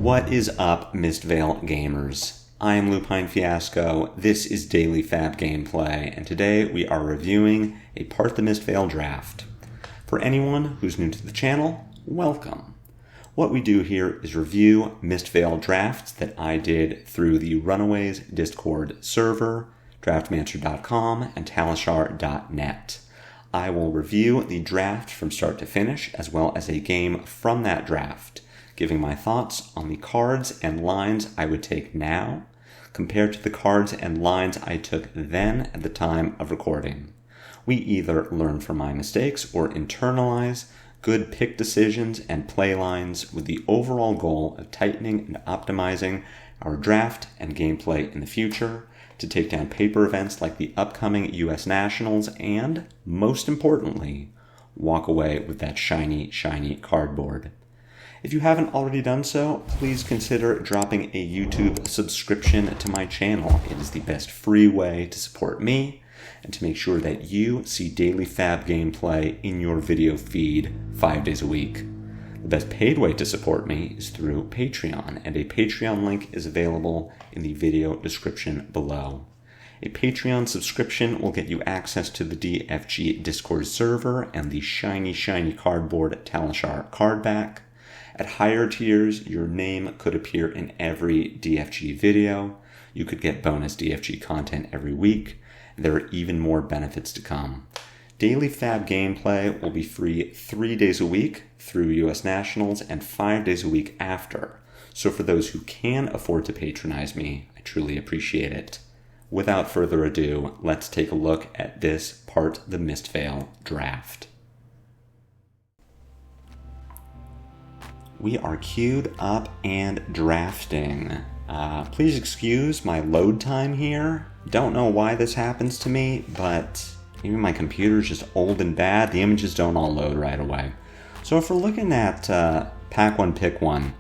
What is up, Mistveil gamers? I am Lupine Fiasco, this is Daily FaB Gameplay, and today we are reviewing a Part the Mistveil draft. For anyone who's new to the channel, welcome. What we do here is review Mistveil drafts that I did through the Runaways Discord server, draftmancer.com, and talishar.net. I will review the draft from start to finish, as well as a game from that draft, giving my thoughts on the cards and lines I would take now, compared to the cards and lines I took then at the time of recording. We either learn from my mistakes or internalize good pick decisions and play lines with the overall goal of tightening and optimizing our draft and gameplay in the future to take down paper events like the upcoming US Nationals and, most importantly, walk away with that shiny cardboard. If you haven't already done so, please consider dropping a YouTube subscription to my channel. It is the best free way to support me and to make sure that you see daily FaB gameplay in your video feed 5 days a week. The best paid way to support me is through Patreon, and a Patreon link is available in the video description below. A Patreon subscription will get you access to the DFG Discord server and the shiny cardboard Talishar card back. At higher tiers, your name could appear in every DFG video. You could get bonus DFG content every week. There are even more benefits to come. Daily FaB gameplay will be free 3 days a week through US Nationals and 5 days a week after. So for those who can afford to patronize me, I truly appreciate it. Without further ado, let's take a look at this Part the Mistveil draft. We are queued up and drafting. Please excuse my load time here. Don't know why this happens to me, but maybe my computer's just old and bad. The images don't all load right away. So if we're looking at pack one, pick one,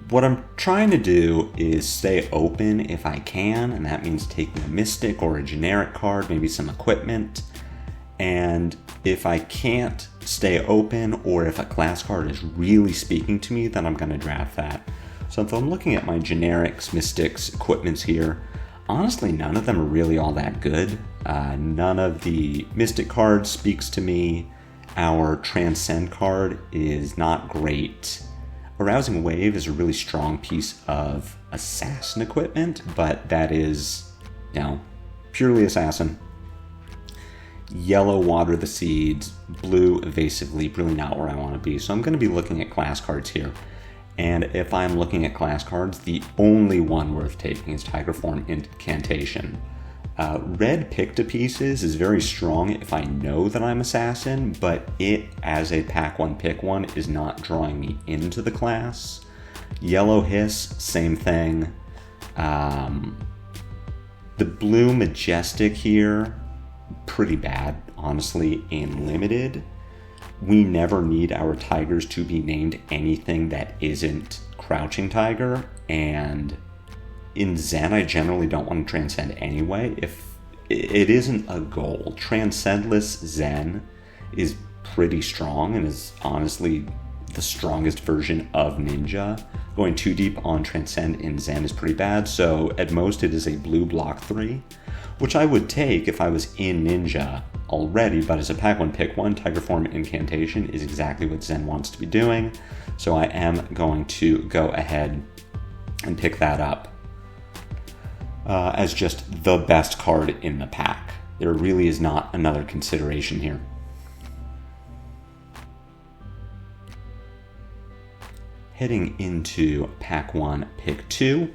what I'm trying to do is stay open if I can, and that means taking a mystic or a generic card, maybe some equipment. And if I can't stay open, or if a class card is really speaking to me, then I'm going to draft that. So if I'm looking at my generics, mystics, equipments here, honestly, none of them are really all that good. None of the mystic cards speaks to me. Our transcend card is not great. Arousing Wave is a really strong piece of assassin equipment, but that is, purely assassin. Yellow, Water the Seeds. Blue, Evasive Leap, really not where I want to be. So I'm going to be looking at class cards here. And if I'm looking at class cards, the only one worth taking is Tiger Form Incantation. Red Pick to Pieces is very strong if I know that I'm Assassin, but it, as a pack one, pick one, is not drawing me into the class. Yellow Hiss, same thing. The Blue Majestic here, pretty bad, honestly, in limited. We never need our tigers to be named anything that isn't Crouching Tiger, and in Zen, I generally don't want to transcend anyway. If it isn't a goal, transcendless Zen is pretty strong and is honestly the strongest version of Ninja. Going too deep on transcend in Zen is pretty bad, so at most it is a blue block 3, which I would take if I was in Ninja already, but as a pack one, pick one, Tiger Form Incantation is exactly what Zen wants to be doing, so I am going to go ahead and pick that up as just the best card in the pack. There really is not another consideration here. Heading into pack one, pick two,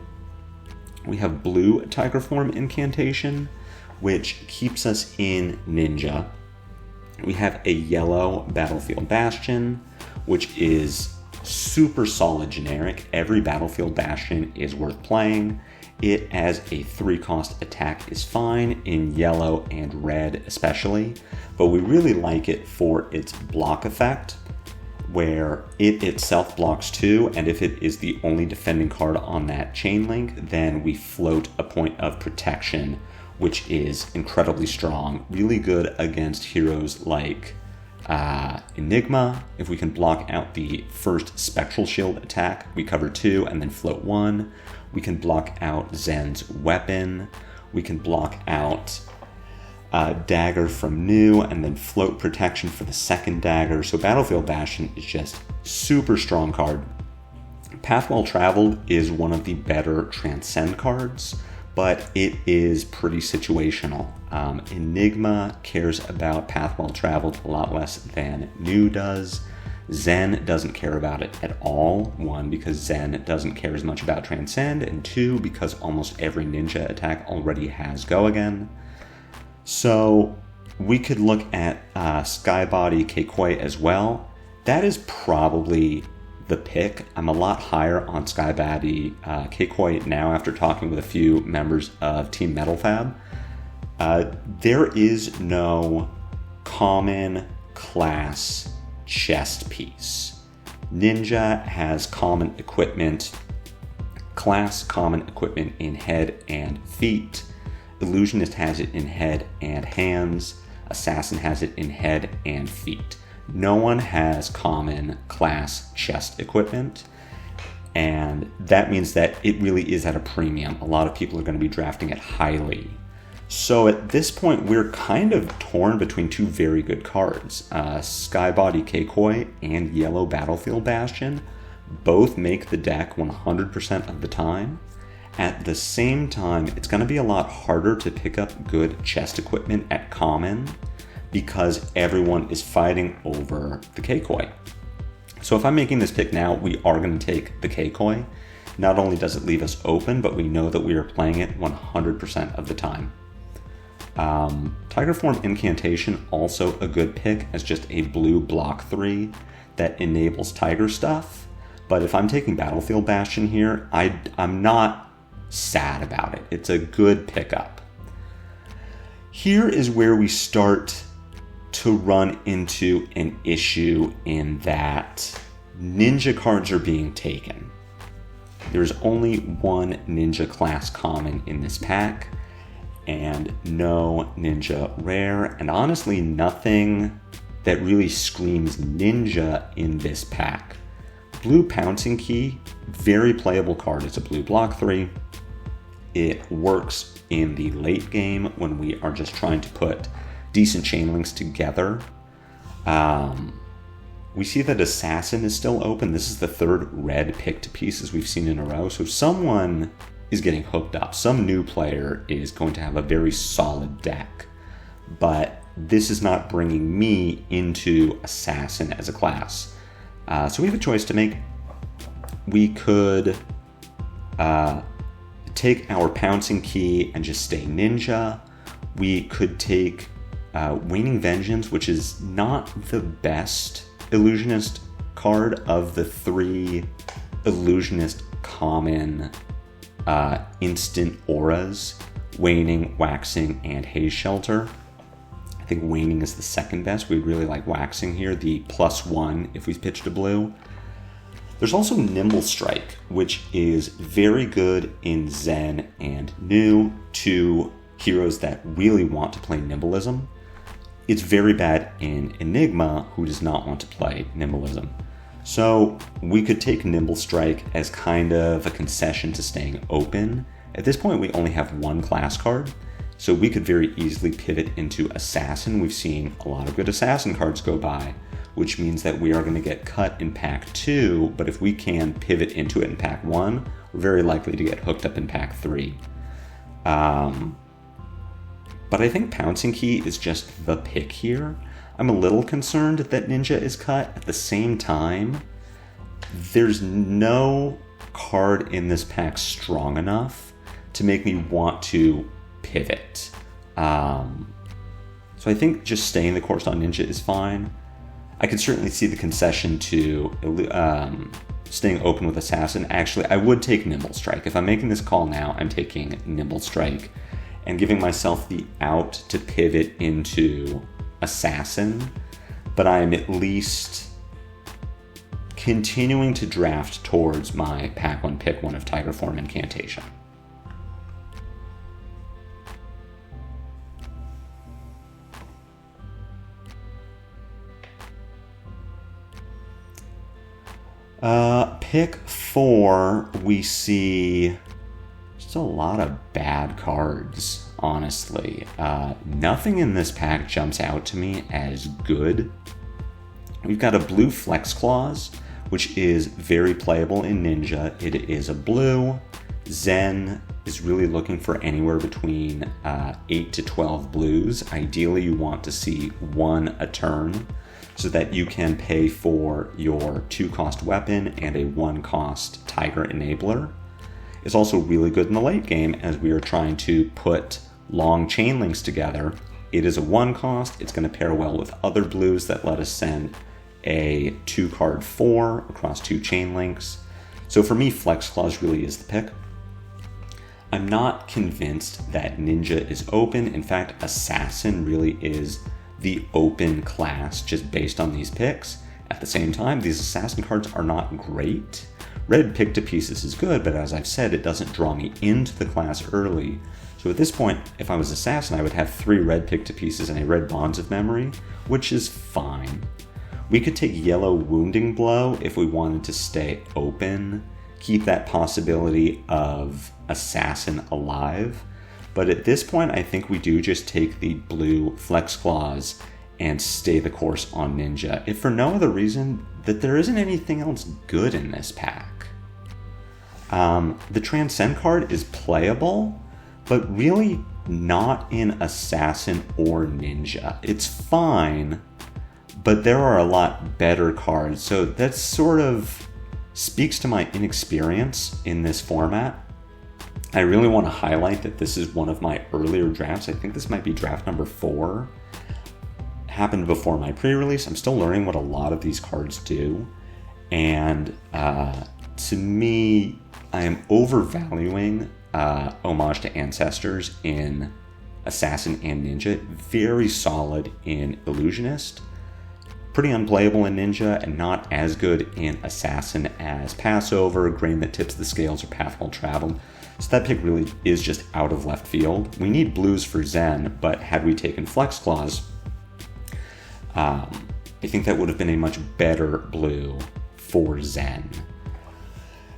we have Blue Tiger Form Incantation, which keeps us in Ninja. We have a yellow Battlefield Bastion, which is super solid generic. Every Battlefield Bastion is worth playing. It as a 3-cost attack is fine in yellow and red especially, but we really like it for its block effect, where it itself blocks 2, and if it is the only defending card on that chain link, then we float a point of protection, which is incredibly strong, really good against heroes like Enigma. If we can block out the first Spectral Shield attack, we cover 2 and then float 1. We can block out Zen's weapon. We can block out Dagger from New and then float protection for the second dagger. So Battlefield Bastion is just super strong card. Path Well Traveled is one of the better Transcend cards, but it is pretty situational. Enigma cares about Path Well Traveled a lot less than New does. Zen doesn't care about it at all. 1, because Zen doesn't care as much about Transcend, and 2, because almost every ninja attack already has Go Again. So we could look at Sideboard Koi as well. That is probably the pick. I'm a lot higher on Sideboard Koi now after talking with a few members of Team Metal FaB. There is no common class chest piece. Ninja has common equipment, class common equipment in head and feet. Illusionist has it in head and hands. Assassin has it in head and feet. No one has common class chest equipment, and that means that it really is at a premium. A lot of people are going to be drafting it highly. So at this point, we're kind of torn between 2 very good cards. Sideboard Koi and Yellow Battlefield Bastion both make the deck 100% of the time. At the same time, it's going to be a lot harder to pick up good chest equipment at common because everyone is fighting over the Koi. So if I'm making this pick now, we are going to take the Koi. Not only does it leave us open, but we know that we are playing it 100% of the time. Tiger Form Incantation, also a good pick as just a blue block 3 that enables Tiger stuff. But if I'm taking Battlefield Bastion here, I'm not sad about it. It's a good pickup. Here is where we start to run into an issue in that ninja cards are being taken. There's only 1 ninja class common in this pack, and no ninja rare, and honestly nothing that really screams ninja in this pack. Blue Pouncing Key, very playable card. It's a blue block 3. It works in the late game when we are just trying to put decent chain links together. We see that Assassin is still open. This is the 3rd red picked pieces we've seen in a row. So someone is getting hooked up. Some new player is going to have a very solid deck. But this is not bringing me into Assassin as a class. So we have a choice to make. We could take our Pouncing Key and just stay ninja. We could take Waning Vengeance, which is not the best Illusionist card of the 3 Illusionist common instant auras, Waning, Waxing, and Haze Shelter. I think Waning is the 2nd best. We really like Waxing here, the +1 if we pitched a blue. There's also Nimble Strike, which is very good in Zen and New, 2 heroes that really want to play Nimbleism. It's very bad in Enigma, who does not want to play Nimbleism. So we could take Nimble Strike as kind of a concession to staying open. At this point, we only have 1 class card, so we could very easily pivot into Assassin. We've seen a lot of good Assassin cards go by, which means that we are going to get cut in pack 2, but if we can pivot into it in pack 1, we're very likely to get hooked up in pack 3. But I think Pouncing Key is just the pick here. I'm a little concerned that Ninja is cut. At the same time, there's no card in this pack strong enough to make me want to pivot. So I think just staying the course on Ninja is fine. I could certainly see the concession to staying open with Assassin. Actually, I would take Nimble Strike. If I'm making this call now, I'm taking Nimble Strike and giving myself the out to pivot into Assassin, but I'm at least continuing to draft towards my pack 1 pick 1 of Tiger Form Incantation. Pick 4, we see just a lot of bad cards, honestly. Nothing in this pack jumps out to me as good. We've got a blue Flex Clause, which is very playable in Ninja. It is a blue. Zen is really looking for anywhere between 8 to 12 blues. Ideally, you want to see 1 a turn so that you can pay for your 2-cost weapon and a 1-cost Tiger Enabler. It's also really good in the late game as we are trying to put long chain links together. It is a 1-cost. It's going to pair well with other blues that let us send a 2-card 4 across 2 chain links. So for me, Flex Clause really is the pick. I'm not convinced that Ninja is open. In fact, Assassin really is the open class just based on these picks. At the same time, these Assassin cards are not great. Red Pick to Pieces is good, but as I've said, it doesn't draw me into the class early. So at this point, if I was Assassin, I would have 3 Red Pick to Pieces and a red Bonds of Memory, which is fine. We could take yellow Wounding Blow if we wanted to stay open, keep that possibility of Assassin alive. But at this point, I think we do just take the blue Flex Clause and stay the course on Ninja, if for no other reason that there isn't anything else good in this pack. The Transcend card is playable, but really not in Assassin or Ninja. It's fine, but there are a lot better cards, so that sort of speaks to my inexperience in this format. I really want to highlight that this is one of my earlier drafts. I think this might be draft number 4. Happened before my pre-release. I'm still learning what a lot of these cards do, and to me, I am overvaluing Homage to Ancestors in Assassin and Ninja. Very solid in Illusionist. Pretty unplayable in Ninja and not as good in Assassin as Passover, Grain That Tips the Scales, or Path Well Traveled. So that pick really is just out of left field. We need blues for Zen, but had we taken Flex Clause, I think that would have been a much better blue for Zen.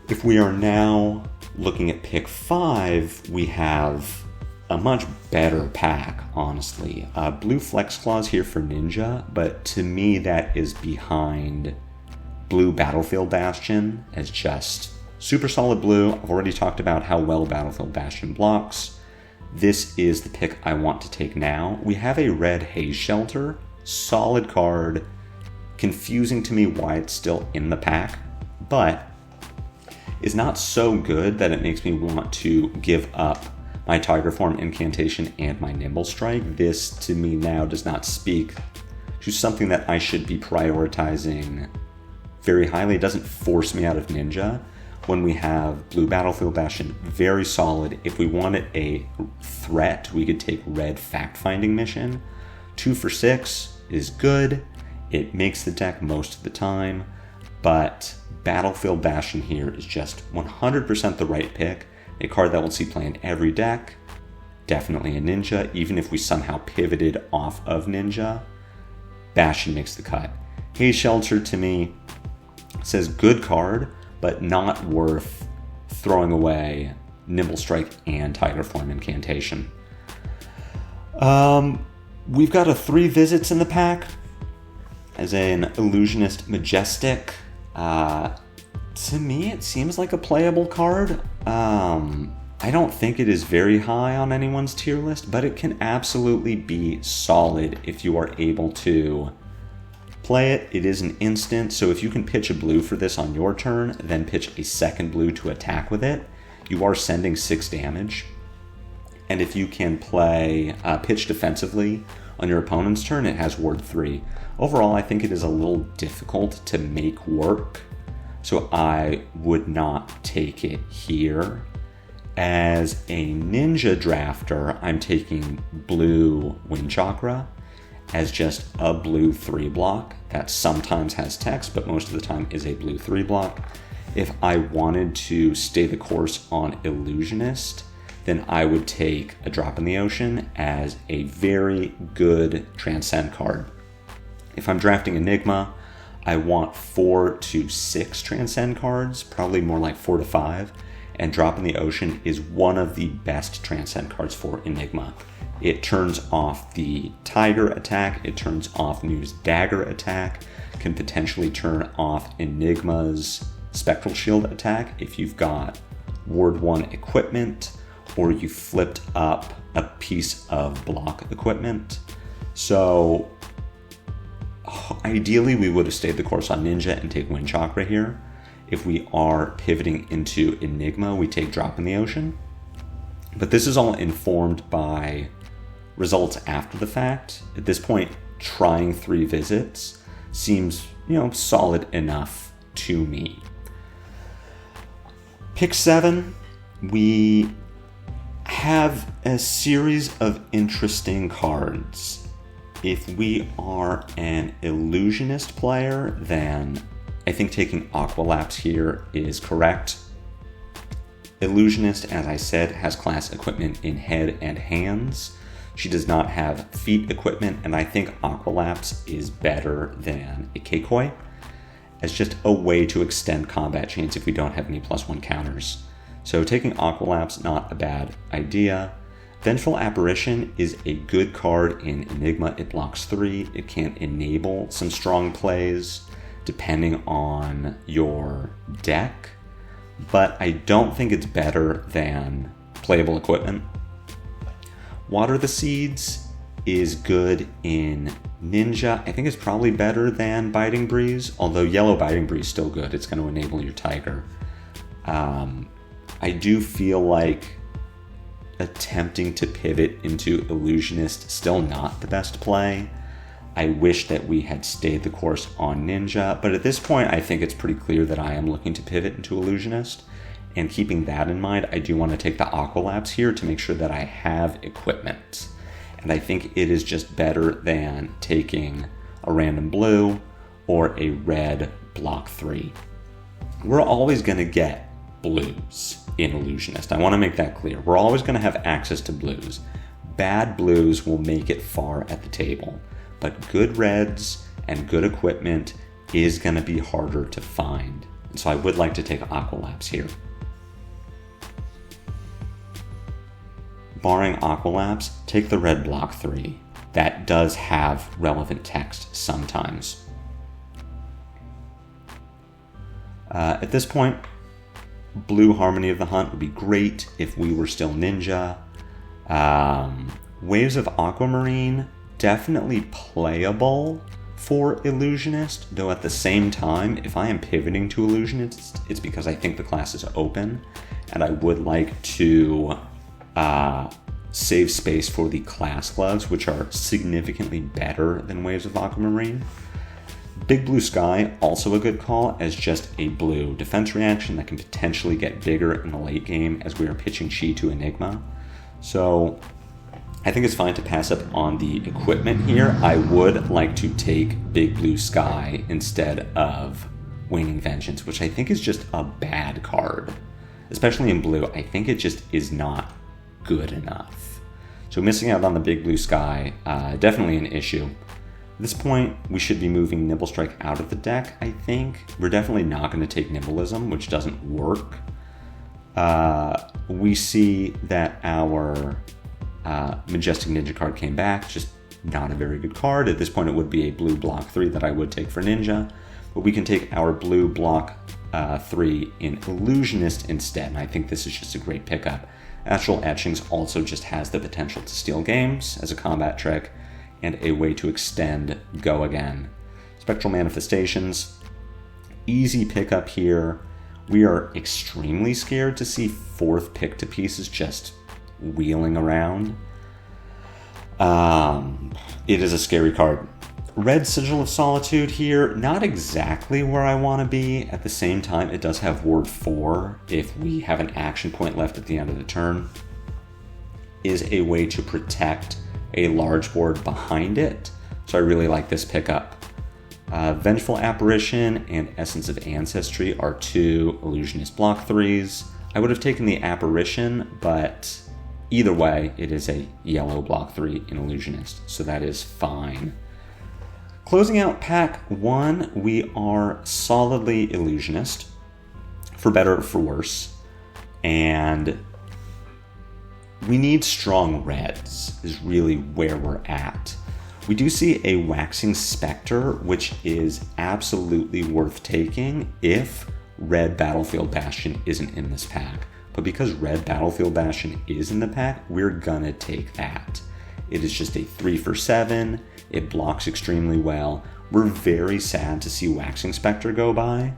If we are now looking at pick 5, we have a much better pack, honestly. Blue Flex Clause here for Ninja, but to me that is behind blue Battlefield Bastion as just super solid blue. I've already talked about how well Battlefield Bastion blocks. This is the pick I want to take now. We have a red Haze Shelter, solid card, confusing to me why it's still in the pack, but is not so good that it makes me want to give up my Tiger Form Incantation and my Nimble Strike. This, to me now, does not speak to something that I should be prioritizing very highly. It doesn't force me out of Ninja. When we have blue Battlefield Bastion, very solid. If we wanted a threat, we could take red Fact Finding Mission. 2 for 6 is good. It makes the deck most of the time, but Battlefield Bastion here is just 100% the right pick. A card that will see play in every deck, definitely a Ninja. Even if we somehow pivoted off of Ninja, Bastion makes the cut. Haze Shelter to me says good card, but not worth throwing away Nimble Strike and Tiger Form Incantation. We've got a 3 visits in the pack as an Illusionist Majestic. To me, it seems like a playable card. I don't think it is very high on anyone's tier list, but it can absolutely be solid if you are able to play it. It is an instant, so if you can pitch a blue for this on your turn, then pitch a second blue to attack with it, you are sending 6 damage. And if you can play pitch defensively on your opponent's turn, it has Ward 3. Overall, I think it is a little difficult to make work, so I would not take it here. As a Ninja drafter, I'm taking blue Wind Chakra as just a blue 3 block that sometimes has text, but most of the time is a blue 3 block. If I wanted to stay the course on Illusionist, then I would take a Drop in the Ocean as a very good Transcend card. If I'm drafting Enigma, I want 4 to 6 Transcend cards, probably more like 4 to 5, and Drop in the Ocean is one of the best Transcend cards for Enigma. It turns off the Tiger attack, it turns off New's Dagger attack, can potentially turn off Enigma's Spectral Shield attack if you've got Ward 1 equipment, or you flipped up a piece of block equipment. So ideally we would have stayed the course on Ninja and take Wind Chakra here. If we are pivoting into Enigma, we take Drop in the Ocean. But this is all informed by results after the fact. At this point, trying 3 visits seems, solid enough to me. Pick 7, we have a series of interesting cards. If we are an Illusionist player, then I think taking Aqualapse here is correct. Illusionist, as I said, has class equipment in head and hands. She does not have feet equipment, and I think Aqualapse is better than a Keikoi as just a way to extend combat chains if we don't have any +1 counters. So taking Aqualapse, not a bad idea. Vengeful Apparition is a good card in Enigma. It blocks 3. It can enable some strong plays depending on your deck, but I don't think it's better than playable equipment. Water the Seeds is good in Ninja. I think it's probably better than Biting Breeze, although Yellow Biting Breeze is still good. It's going to enable your Tiger. I do feel like attempting to pivot into Illusionist still not the best play. I wish that we had stayed the course on Ninja, but at this point I think it's pretty clear that I am looking to pivot into Illusionist. And keeping that in mind, I do want to take the Aqualapse here to make sure that I have equipment. And I think it is just better than taking a random blue or a red block 3. We're always going to get blues in Illusionist. I want to make that clear. We're always going to have access to blues. Bad blues will make it far at the table, but good reds and good equipment is going to be harder to find. And so I would like to take Aqualapse here. Barring Aqualapse, take the red block 3. That does have relevant text sometimes. At this point, blue Harmony of the Hunt would be great if we were still Ninja. Waves of Aquamarine, definitely playable for Illusionist, though at the same time, if I am pivoting to Illusionist, it's because I think the class is open, and I would like to save space for the class gloves, which are significantly better than Waves of Aquamarine. Big Blue Sky, also a good call as just a blue defense reaction that can potentially get bigger in the late game as we are pitching Chi to Enigma. So I think it's fine to pass up on the equipment here. I would like to take Big Blue Sky instead of Waning Vengeance, which I think is just a bad card. Especially in blue, I think it just is not good enough. So missing out on the Big Blue Sky, definitely an issue. At this point, we should be moving Nibble Strike out of the deck, I think. We're definitely not going to take Nibbleism, which doesn't work. We see that our Majestic Ninja card came back, just not a very good card. At this point, it would be a blue block 3 that I would take for Ninja, but we can take our blue block 3 in Illusionist instead, and I think this is just a great pickup. Astral Etchings also just has the potential to steal games as a combat trick, and a way to extend Go Again. Spectral Manifestations, easy pickup here. We are extremely scared to see 4th pick to pieces just wheeling around. It is a scary card. Red Sigil of Solitude here, not exactly where I want to be. At the same time, it does have Ward 4 if we have an action point left at the end of the turn. Is a way to protect a large board behind it. So I really like this pickup. Vengeful Apparition and Essence of Ancestry are 2 Illusionist block 3s. I would have taken the Apparition, but either way, it is a yellow block 3 in Illusionist, so that is fine. Closing out pack 1, we are solidly Illusionist, for better or for worse, and we need strong reds is really where we're at. We do see a Waxing Spectre, which is absolutely worth taking if red Battlefield Bastion isn't in this pack. But because red Battlefield Bastion is in the pack, we're gonna take that. It is just a 3 for 7, it blocks extremely well. We're very sad to see Waxing Spectre go by,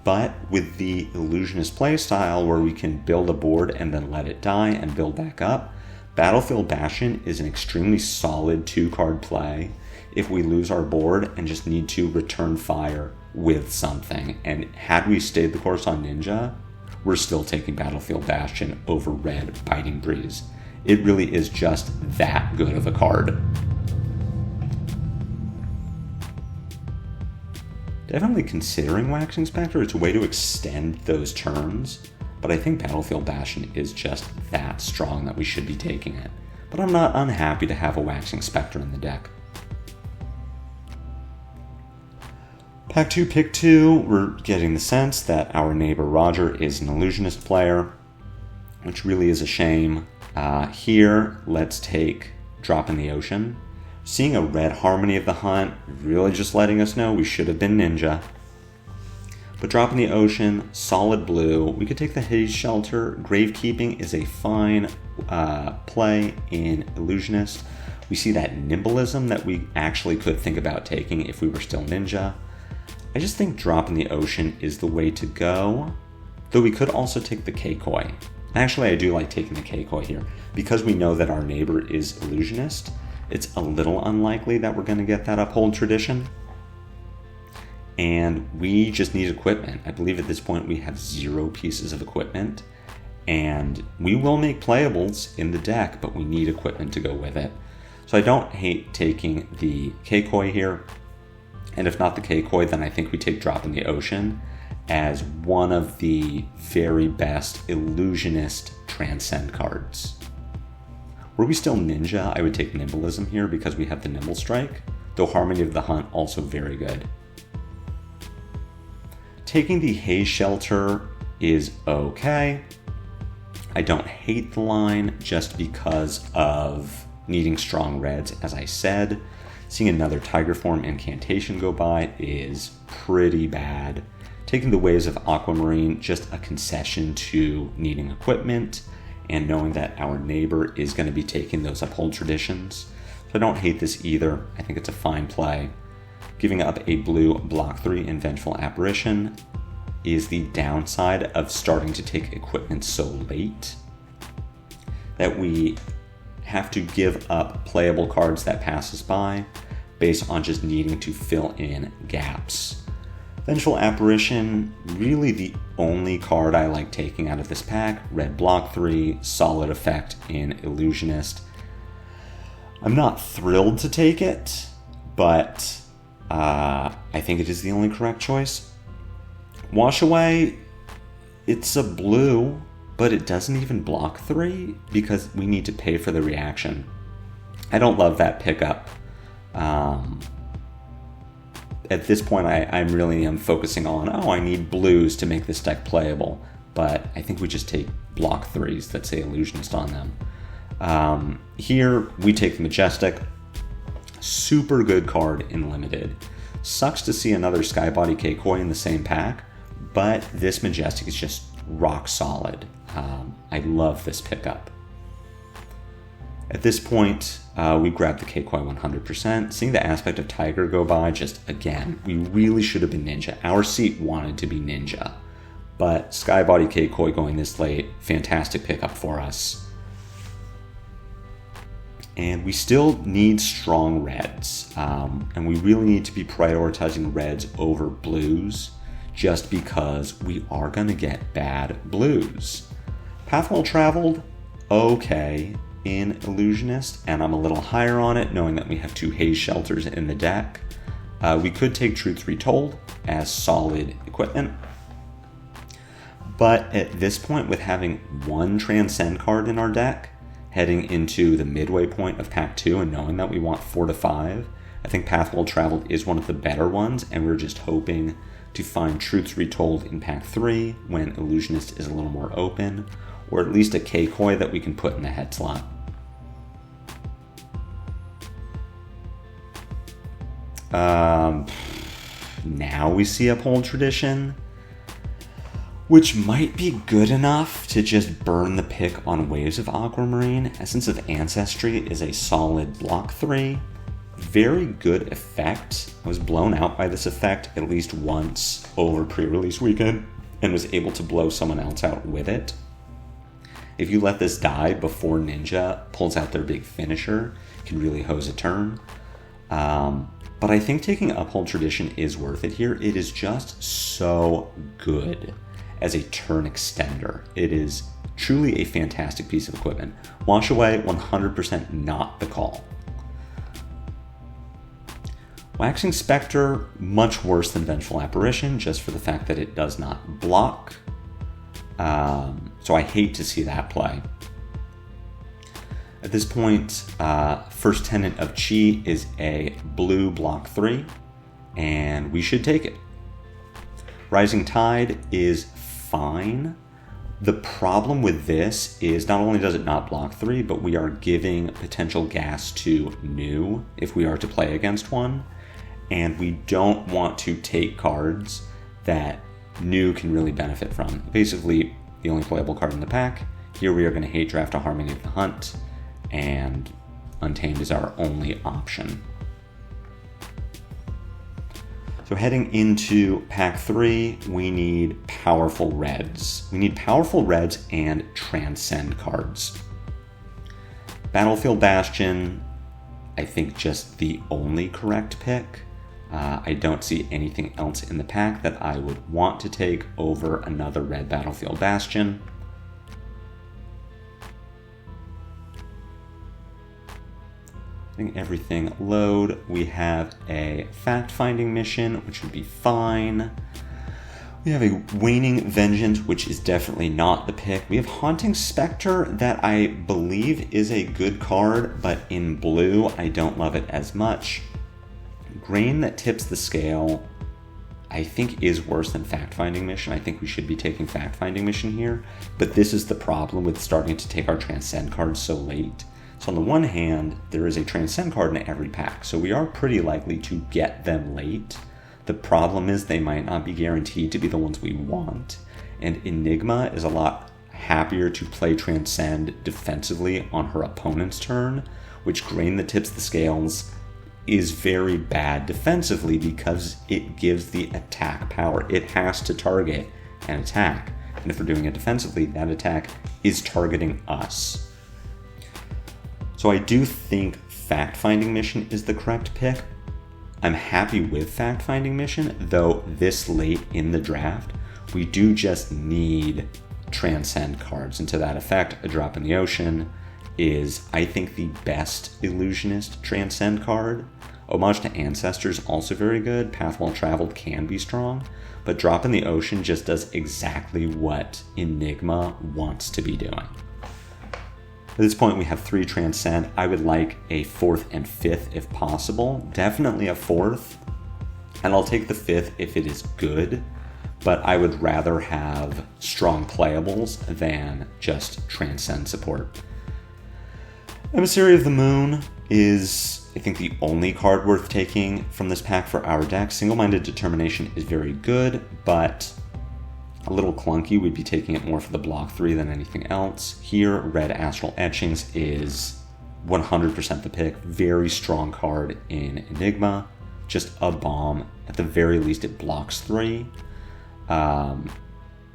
but with the Illusionist playstyle where we can build a board and then let it die and build back up, Battlefield Bastion is an extremely solid 2-card play if we lose our board and just need to return fire with something. And had we stayed the course on Ninja, we're still taking Battlefield Bastion over red Biting Breeze. It really is just that good of a card. Definitely considering Waxing Spectre. It's a way to extend those turns, but I think Battlefield Bastion is just that strong that we should be taking it. But I'm not unhappy to have a Waxing Spectre in the deck. Pack 2, pick 2, we're getting the sense that our neighbor Roger is an Illusionist player, which really is a shame. Here, let's take Drop in the Ocean. Seeing a red Harmony of the Hunt, really just letting us know we should have been Ninja. But Drop in the Ocean, solid blue. We could take the Haze Shelter. Gravekeeping is a fine play in Illusionist. We see that Nimblism that we actually could think about taking if we were still Ninja. I just think Drop in the Ocean is the way to go, though we could also take the Keikoi. Actually, I do like taking the Keikoi here. Because we know that our neighbor is Illusionist, it's a little unlikely that we're going to get that Uphold Tradition. And we just need equipment. I believe at this point we have 0 pieces of equipment. And we will make playables in the deck, but we need equipment to go with it. So I don't hate taking the Keikoi here. And if not the Keikoi, then I think we take Drop in the Ocean as one of the very best Illusionist Transcend cards. Were we still Ninja, I would take Nimblism here because we have the Nimble Strike, though Harmony of the Hunt also very good. Taking the Haze Shelter is okay. I don't hate the line just because of needing strong reds, as I said. Seeing another Tiger Form Incantation go by is pretty bad. Taking the Waves of Aquamarine, just a concession to needing equipment and knowing that our neighbor is going to be taking those Uphold Traditions. So I don't hate this either. I think it's a fine play. Giving up a blue block 3 in Vengeful Apparition is the downside of starting to take equipment so late that we have to give up playable cards that pass us by based on just needing to fill in gaps. Vengeful Apparition, really the only card I like taking out of this pack. Red block 3, solid effect in Illusionist. I'm not thrilled to take it, but I think it is the only correct choice. Wash Away, it's a blue, but it doesn't even block 3 because we need to pay for the reaction. I don't love that pickup. At this point, I really am focusing on, I need blues to make this deck playable. But I think we just take block 3s that say Illusionist on them. Here, we take the Majestic. Super good card in Limited. Sucks to see another Skybody Keikoi in the same pack, but this Majestic is just rock solid. I love this pickup. At this point, we grab the Keikoi 100%. Seeing the aspect of Tiger go by, just again, we really should have been Ninja. Our seat wanted to be Ninja. But Skybody Keikoi going this late, fantastic pickup for us. And we still need strong reds. And we really need to be prioritizing reds over blues just because we are going to get bad blues. Path Well Traveled, okay in Illusionist, and I'm a little higher on it knowing that we have 2 Haze Shelters in the deck. We could take Truth Retold as solid equipment, but at this point, with having 1 Transcend card in our deck, heading into the midway point of Pack 2 and knowing that we want 4 to 5, I think Path Well Traveled is one of the better ones, and we're just hoping to find Truths Retold in pack 3 when Illusionist is a little more open, or at least a K-Koi that we can put in the head slot. Now we see Uphold Tradition, which might be good enough to just burn the pick on Waves of Aquamarine. Essence of Ancestry is a solid block 3. Very good effect. I was blown out by this effect at least once over pre-release weekend and was able to blow someone else out with it. If you let this die before Ninja pulls out their big finisher, you can really hose a turn. But I think taking Uphold Tradition is worth it here. It is just so good as a turn extender. It is truly a fantastic piece of equipment. Wash Away, 100% not the call. Waxing Spectre, much worse than Vengeful Apparition, just for the fact that it does not block. So I hate to see that play. At this point, First Tenant of Chi is a blue block 3, and we should take it. Rising Tide is fine. The problem with this is not only does it not block 3, but we are giving potential gas to New if we are to play against one, and we don't want to take cards that New can really benefit from. Basically, the only playable card in the pack. Here we are going to hate draft a Harmony of the Hunt, and Untamed is our only option. So heading into pack 3, we need powerful reds. We need powerful reds and Transcend cards. Battlefield Bastion, I think just the only correct pick. I don't see anything else in the pack that I would want to take over another red Battlefield Bastion. Everything load. We have a fact-finding mission, which would be fine. We have a Waning Vengeance, which is definitely not the pick. We have Haunting Spectre, that I believe is a good card, but in blue, I don't love it as much. Grain that tips the scale, I think is worse than Fact-Finding Mission. I think we should be taking Fact-Finding Mission here, but this is the problem with starting to take our Transcend cards so late. So on the one hand, there is a Transcend card in every pack, so we are pretty likely to get them late. The problem is they might not be guaranteed to be the ones we want, and Enigma is a lot happier to play Transcend defensively on her opponent's turn, which Grain that tips the scales is very bad defensively because it gives the attack power. It has to target an attack, and if we're doing it defensively, that attack is targeting us. So I do think Fact-Finding Mission is the correct pick. I'm happy with Fact-Finding Mission, though this late in the draft, we do just need Transcend cards. And to that effect, a Drop in the Ocean is, I think, the best Illusionist Transcend card. Homage to Ancestors also very good. Path Well Traveled can be strong, but Drop in the Ocean just does exactly what Enigma wants to be doing. At this point, we have 3 Transcend. I would like a 4th and 5th if possible. Definitely a 4th, and I'll take the 5th if it is good, but I would rather have strong playables than just Transcend support. Emissary of the Moon is, I think, the only card worth taking from this pack for our deck. Single-Minded Determination is very good, but a little clunky. We'd be taking it more for the block 3 than anything else. Here, Red Astral Etchings is 100% the pick. Very strong card in Enigma. Just a bomb. At the very least, it blocks 3.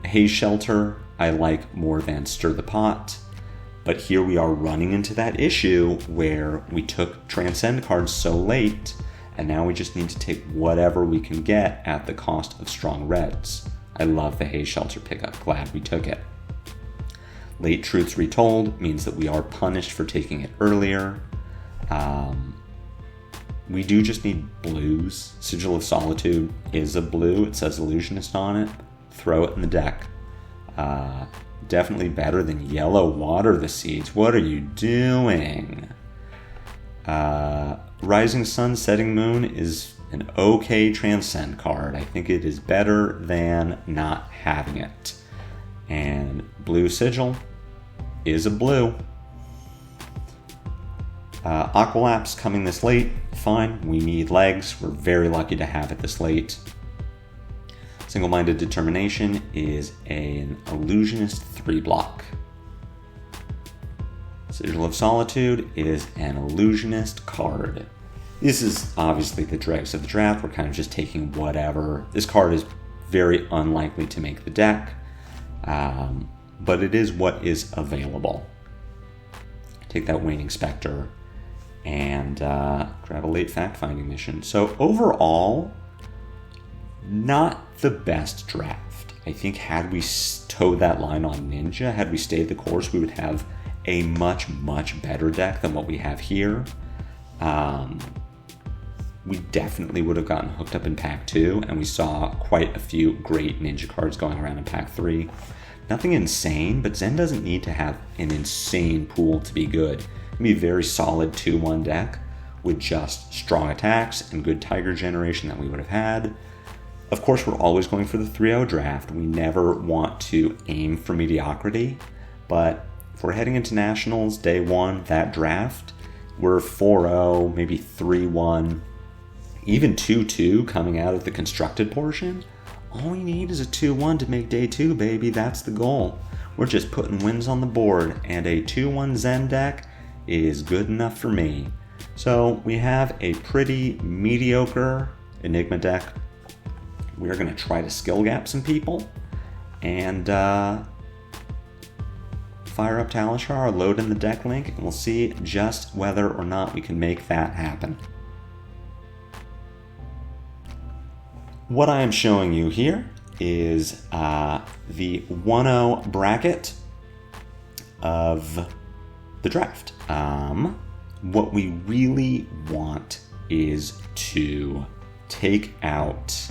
Haze Shelter, I like more than Stir the Pot. But here we are running into that issue where we took Transcend cards so late, and now we just need to take whatever we can get at the cost of strong reds. I love the Haze Shelter pickup. Glad we took it. Late Truths Retold means that we are punished for taking it earlier. We do just need blues. Sigil of Solitude is a blue. It says Illusionist on it. Throw it in the deck. Definitely better than Yellow Water the Seeds. What are you doing? Rising Sun, Setting Moon is an okay Transcend card. I think it is better than not having it. And Blue Sigil is a blue. Aqualapse coming this late, fine. We need legs. We're very lucky to have it this late. Single-Minded Determination is an Illusionist 3-block. Sigil of Solitude is an Illusionist card. This is obviously the dregs of the draft. We're kind of just taking whatever. This card is very unlikely to make the deck, but it is what is available. Take that Waning Spectre and grab a late fact-finding mission. So overall, not the best draft. I think had we towed that line on Ninja, had we stayed the course, we would have a much, much better deck than what we have here. We definitely would have gotten hooked up in Pack 2, and we saw quite a few great Ninja cards going around in Pack 3. Nothing insane, but Zen doesn't need to have an insane pool to be good. It can be a very solid 2-1 deck with just strong attacks and good Tiger generation that we would have had. Of course, we're always going for the 3-0 draft. We never want to aim for mediocrity, but if we're heading into Nationals day one, that draft, we're 4-0, maybe 3-1, even 2-2 coming out of the constructed portion. All we need is a 2-1 to make day 2, baby. That's the goal. We're just putting wins on the board, and a 2-1 Zen deck is good enough for me. So we have a pretty mediocre Enigma deck. We're going to try to skill gap some people and fire up Talishar, load in the deck link, and we'll see just whether or not we can make that happen. What I am showing you here is the 1-0 bracket of the draft. What we really want is to take out,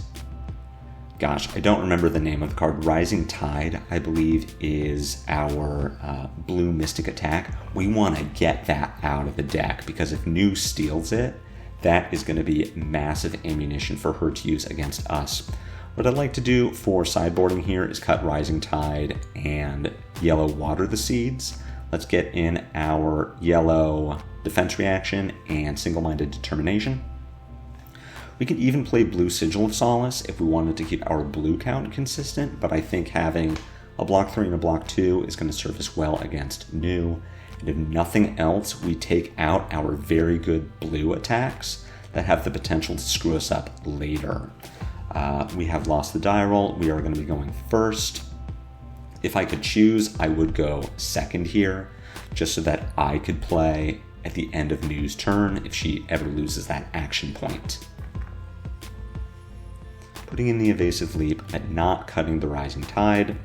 gosh, I don't remember the name of the card. Rising Tide, I believe, is our blue Mystic attack. We want to get that out of the deck, because if Nu steals it, that is going to be massive ammunition for her to use against us. What I'd like to do for sideboarding here is cut Rising Tide and yellow Water the Seeds. Let's get in our yellow Defense Reaction and Single-Minded Determination. We could even play blue Sigil of Solace if we wanted to keep our blue count consistent, but I think having a block 3 and a block 2 is going to serve us well against Nu. And if nothing else, we take out our very good blue attacks that have the potential to screw us up later. We have lost the die roll. We are going to be going first. If I could choose, I would go second here, just so that I could play at the end of Nu's turn if she ever loses that action point. Putting in the Evasive Leap, but not cutting the Rising Tide,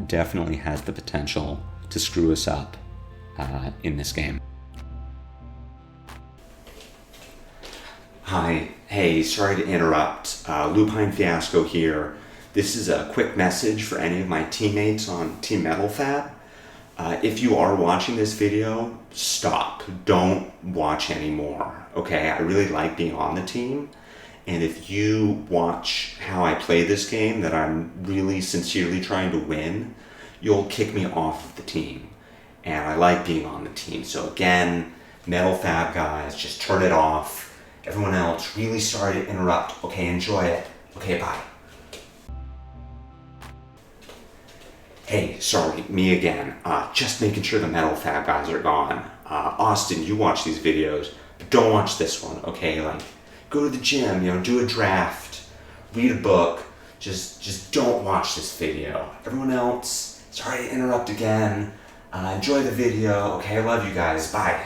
definitely has the potential to screw us up in this game. Hi, hey, sorry to interrupt. Lupine Fiasco here. This is a quick message for any of my teammates on Team Metal FaB. If you are watching this video, stop. Don't watch anymore, okay? I really like being on the team. And if you watch how I play this game that I'm really sincerely trying to win, you'll kick me off of the team. And I like being on the team. So again, Metal FaB guys, just turn it off. Everyone else, really sorry to interrupt. Okay, enjoy it. Okay, bye. Hey, sorry, me again. Just making sure the Metal FaB guys are gone. Austin, you watch these videos, but don't watch this one, okay? Like, go to the gym, do a draft, read a book. Just don't watch this video. Everyone else, sorry to interrupt again. Enjoy the video. Okay, I love you guys. Bye.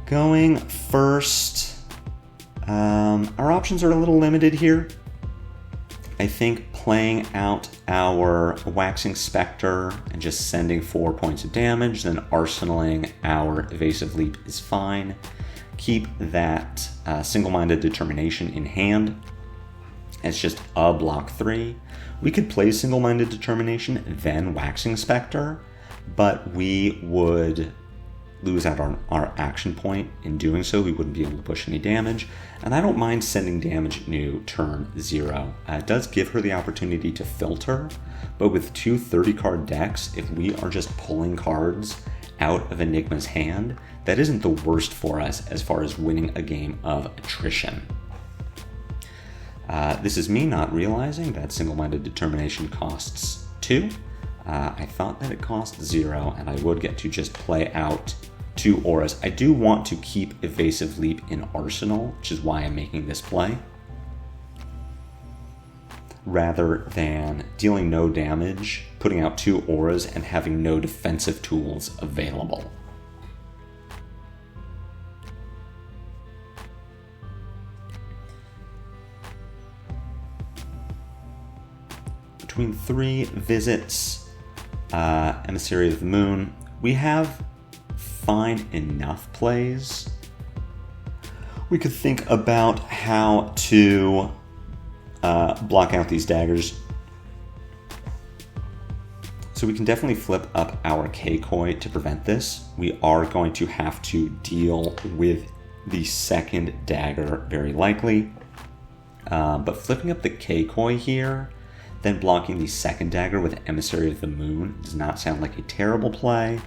Going first, our options are a little limited here. I think playing out our Waxing Spectre and just sending 4 points of damage, then arsenaling our Evasive Leap is fine. Keep that Single-Minded Determination in hand. It's just a block 3. We could play Single-Minded Determination, then Waxing Spectre, but we would lose out on our action point. In doing so, we wouldn't be able to push any damage, and I don't mind sending damage new turn 0. It does give her the opportunity to filter, but with 2 30-card decks, if we are just pulling cards out of Enigma's hand, that isn't the worst for us as far as winning a game of attrition. This is me not realizing that Single-Minded Determination costs 2. I thought that it cost 0, and I would get to just play out 2 auras. I do want to keep Evasive Leap in Arsenal, which is why I'm making this play, rather than dealing no damage, putting out 2 auras, and having no defensive tools available. Between 3 visits, Emissary of the Moon, we have fine enough plays. We could think about how to block out these daggers. So we can definitely flip up our Keikoi to prevent this. We are going to have to deal with the second dagger very likely. But flipping up the Keikoi here, then blocking the second dagger with Emissary of the Moon does not sound like a terrible play.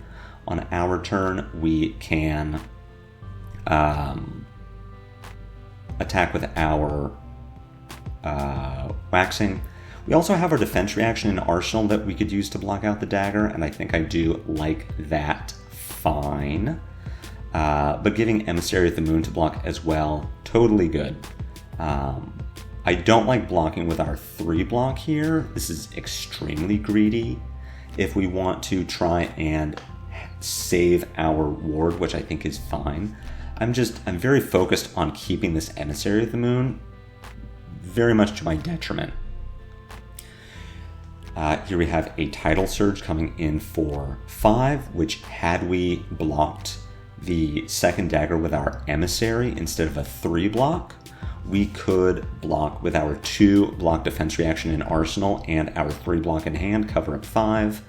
On our turn, we can attack with our Waxing. We also have our defense reaction in Arsenal that we could use to block out the dagger, and I think I do like that fine. But giving Emissary of the Moon to block as well, totally good. I don't like blocking with our 3 block here. This is extremely greedy. If we want to try and save our ward, which I think is fine, I'm very focused on keeping this Emissary of the Moon very much to my detriment. Here we have a Tidal Surge coming in for 5, which had we blocked the second dagger with our Emissary instead of a 3 block, we could block with our 2 block defense reaction in Arsenal and our 3 block in hand, cover up 5.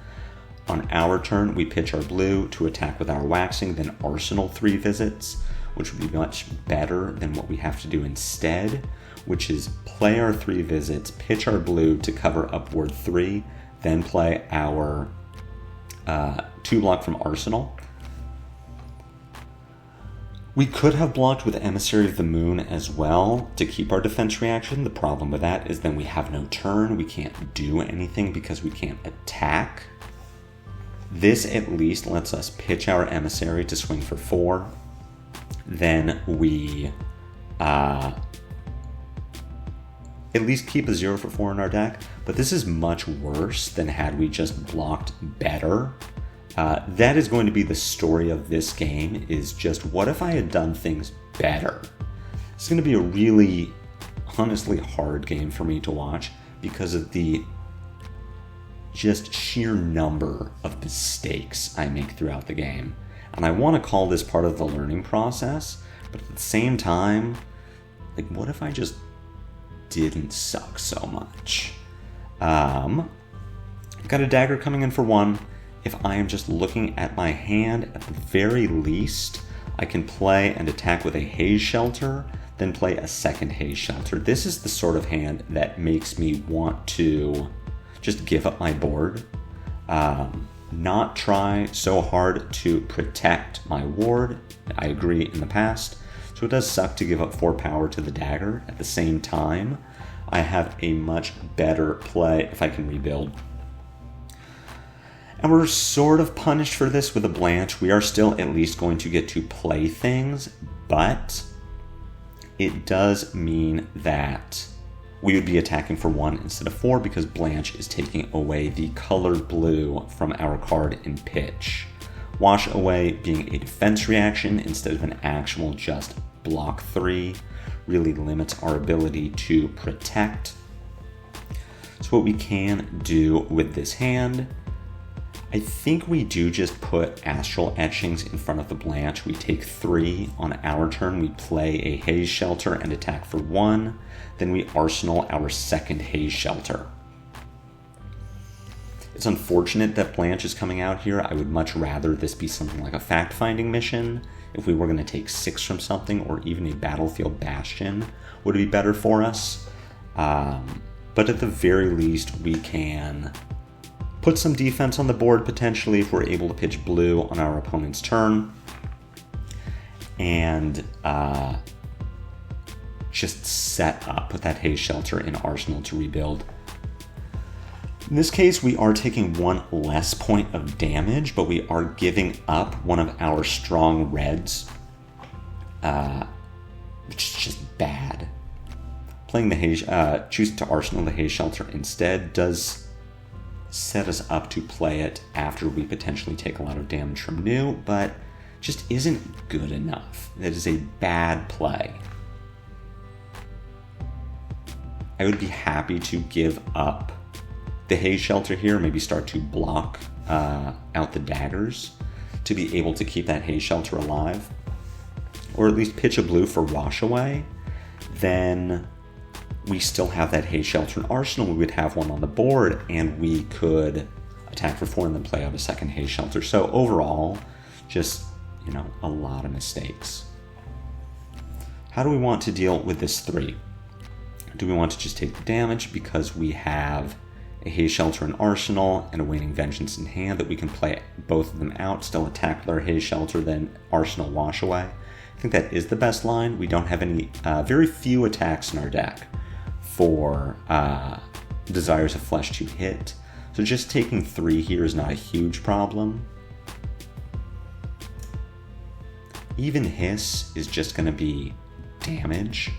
On our turn, we pitch our blue to attack with our Waxing, then Arsenal 3 visits, which would be much better than what we have to do instead, which is play our 3 visits, pitch our blue to cover up ward 3, then play our 2 block from Arsenal. We could have blocked with Emissary of the Moon as well to keep our defense reaction. The problem with that is then we have no turn. We can't do anything because we can't attack. This at least lets us pitch our Emissary to swing for 4. Then we at least keep a 0 for 4 in our deck. But this is much worse than had we just blocked better. That is going to be the story of this game, is just what if I had done things better? It's going to be a really, honestly hard game for me to watch because of the just sheer number of mistakes I make throughout the game. And I want to call this part of the learning process, but at the same time, like, what if I just didn't suck so much? I've got a dagger coming in for 1. If I am just looking at my hand, at the very least, I can play and attack with a Haze Shelter, then play a second Haze Shelter. This is the sort of hand that makes me want to just give up my board, not try so hard to protect my ward. I agree in the past. So it does suck to give up 4 power to the dagger. At the same time, I have a much better play if I can rebuild. And we're sort of punished for this with a Blanche. We are still at least going to get to play things, but it does mean that we would be attacking for 1 instead of 4 because Blanche is taking away the colored blue from our card in pitch. Wash Away being a defense reaction instead of an actual just block 3 really limits our ability to protect. So what we can do with this hand, I think we do just put Astral Etchings in front of the Blanche. We take 3 on our turn. We play a Haze Shelter and attack for 1. Then we arsenal our second Haze Shelter. It's unfortunate that Blanche is coming out here. I would much rather this be something like a fact-finding mission. If we were going to take 6 from something, or even a battlefield bastion would be better for us. But at the very least, we can put some defense on the board potentially if we're able to pitch blue on our opponent's turn. And just set up, put that haze shelter in arsenal to rebuild. In this case, we are taking 1 less point of damage, but we are giving up one of our strong reds, which is just bad. Playing the haze, choosing to arsenal the haze shelter instead does set us up to play it after we potentially take a lot of damage from new, but just isn't good enough. That is a bad play. I would be happy to give up the haze shelter here, maybe start to block out the daggers to be able to keep that haze shelter alive, or at least pitch a blue for wash away. Then we still have that haze shelter in arsenal. We would have one on the board, and we could attack for 4 and then play out a second haze shelter. So overall, just, a lot of mistakes. How do we want to deal with this 3? Do we want to just take the damage because we have a haze shelter in arsenal and a waning vengeance in hand that we can play both of them out, still attack with our haze shelter, then arsenal wash away? I think that is the best line. We don't have any, very few attacks in our deck for Desires of Flesh to hit. So just taking 3 here is not a huge problem. Even Hiss is just going to be damage.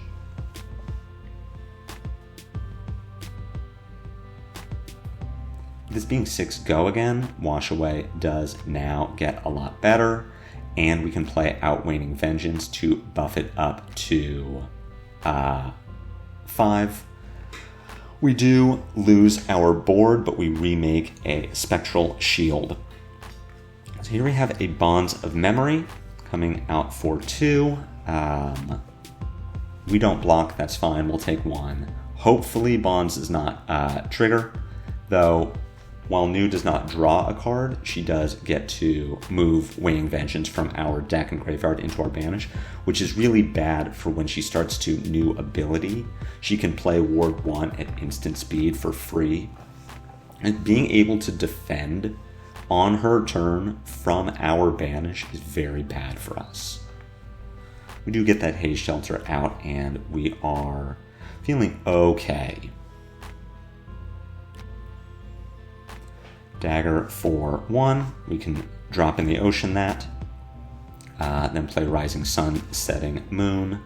This being 6 go again, Wash Away does now get a lot better, and we can play Outwaning Vengeance to buff it up to 5. We do lose our board, but we remake a Spectral Shield. So here we have a Bonds of Memory coming out for 2. We don't block, that's fine, we'll take 1. Hopefully Bonds does not trigger, though. While New does not draw a card, she does get to move Waning Vengeance from our deck and graveyard into our banish, which is really bad for when she starts to new ability. She can play Ward 1 at instant speed for free. And being able to defend on her turn from our banish is very bad for us. We do get that haze shelter out, and we are feeling okay. Dagger for 1, we can drop in the ocean that, then play Rising Sun, Setting Moon.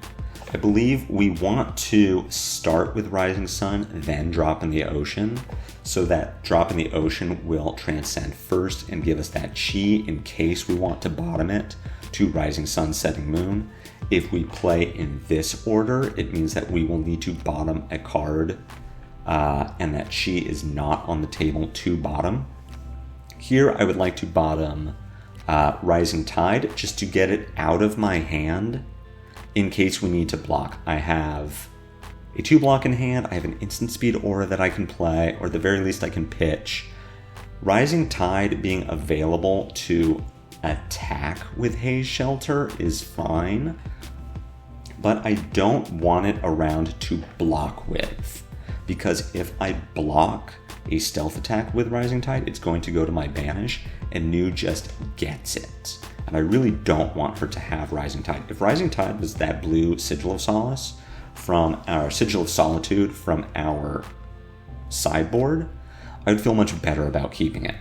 I believe we want to start with Rising Sun, then drop in the ocean, so that drop in the ocean will transcend first and give us that chi in case we want to bottom it to Rising Sun, Setting Moon. If we play in this order, it means that we will need to bottom a card, and that chi is not on the table to bottom. Here, I would like to bottom Rising Tide, just to get it out of my hand in case we need to block. I have a 2-block in hand, I have an instant speed aura that I can play, or at the very least I can pitch. Rising Tide being available to attack with Haze Shelter is fine, but I don't want it around to block with, because if I block a stealth attack with Rising Tide, it's going to go to my banish, and New just gets it. And I really don't want her to have Rising Tide. If Rising Tide was that blue Sigil of Solace from our Sigil of Solitude from our sideboard, I would feel much better about keeping it.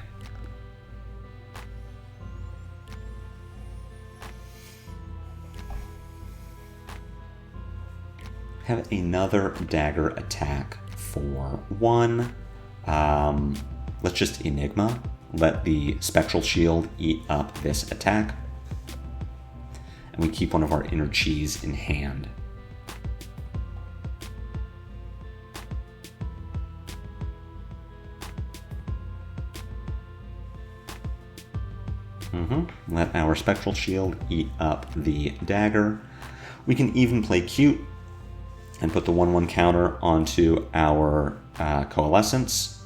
Have another dagger attack for 1. Let's just Enigma. Let the Spectral Shield eat up this attack. And we keep one of our inner chis in hand. Let our Spectral Shield eat up the dagger. We can even play cute and put the 1/1 counter onto our Coalescence.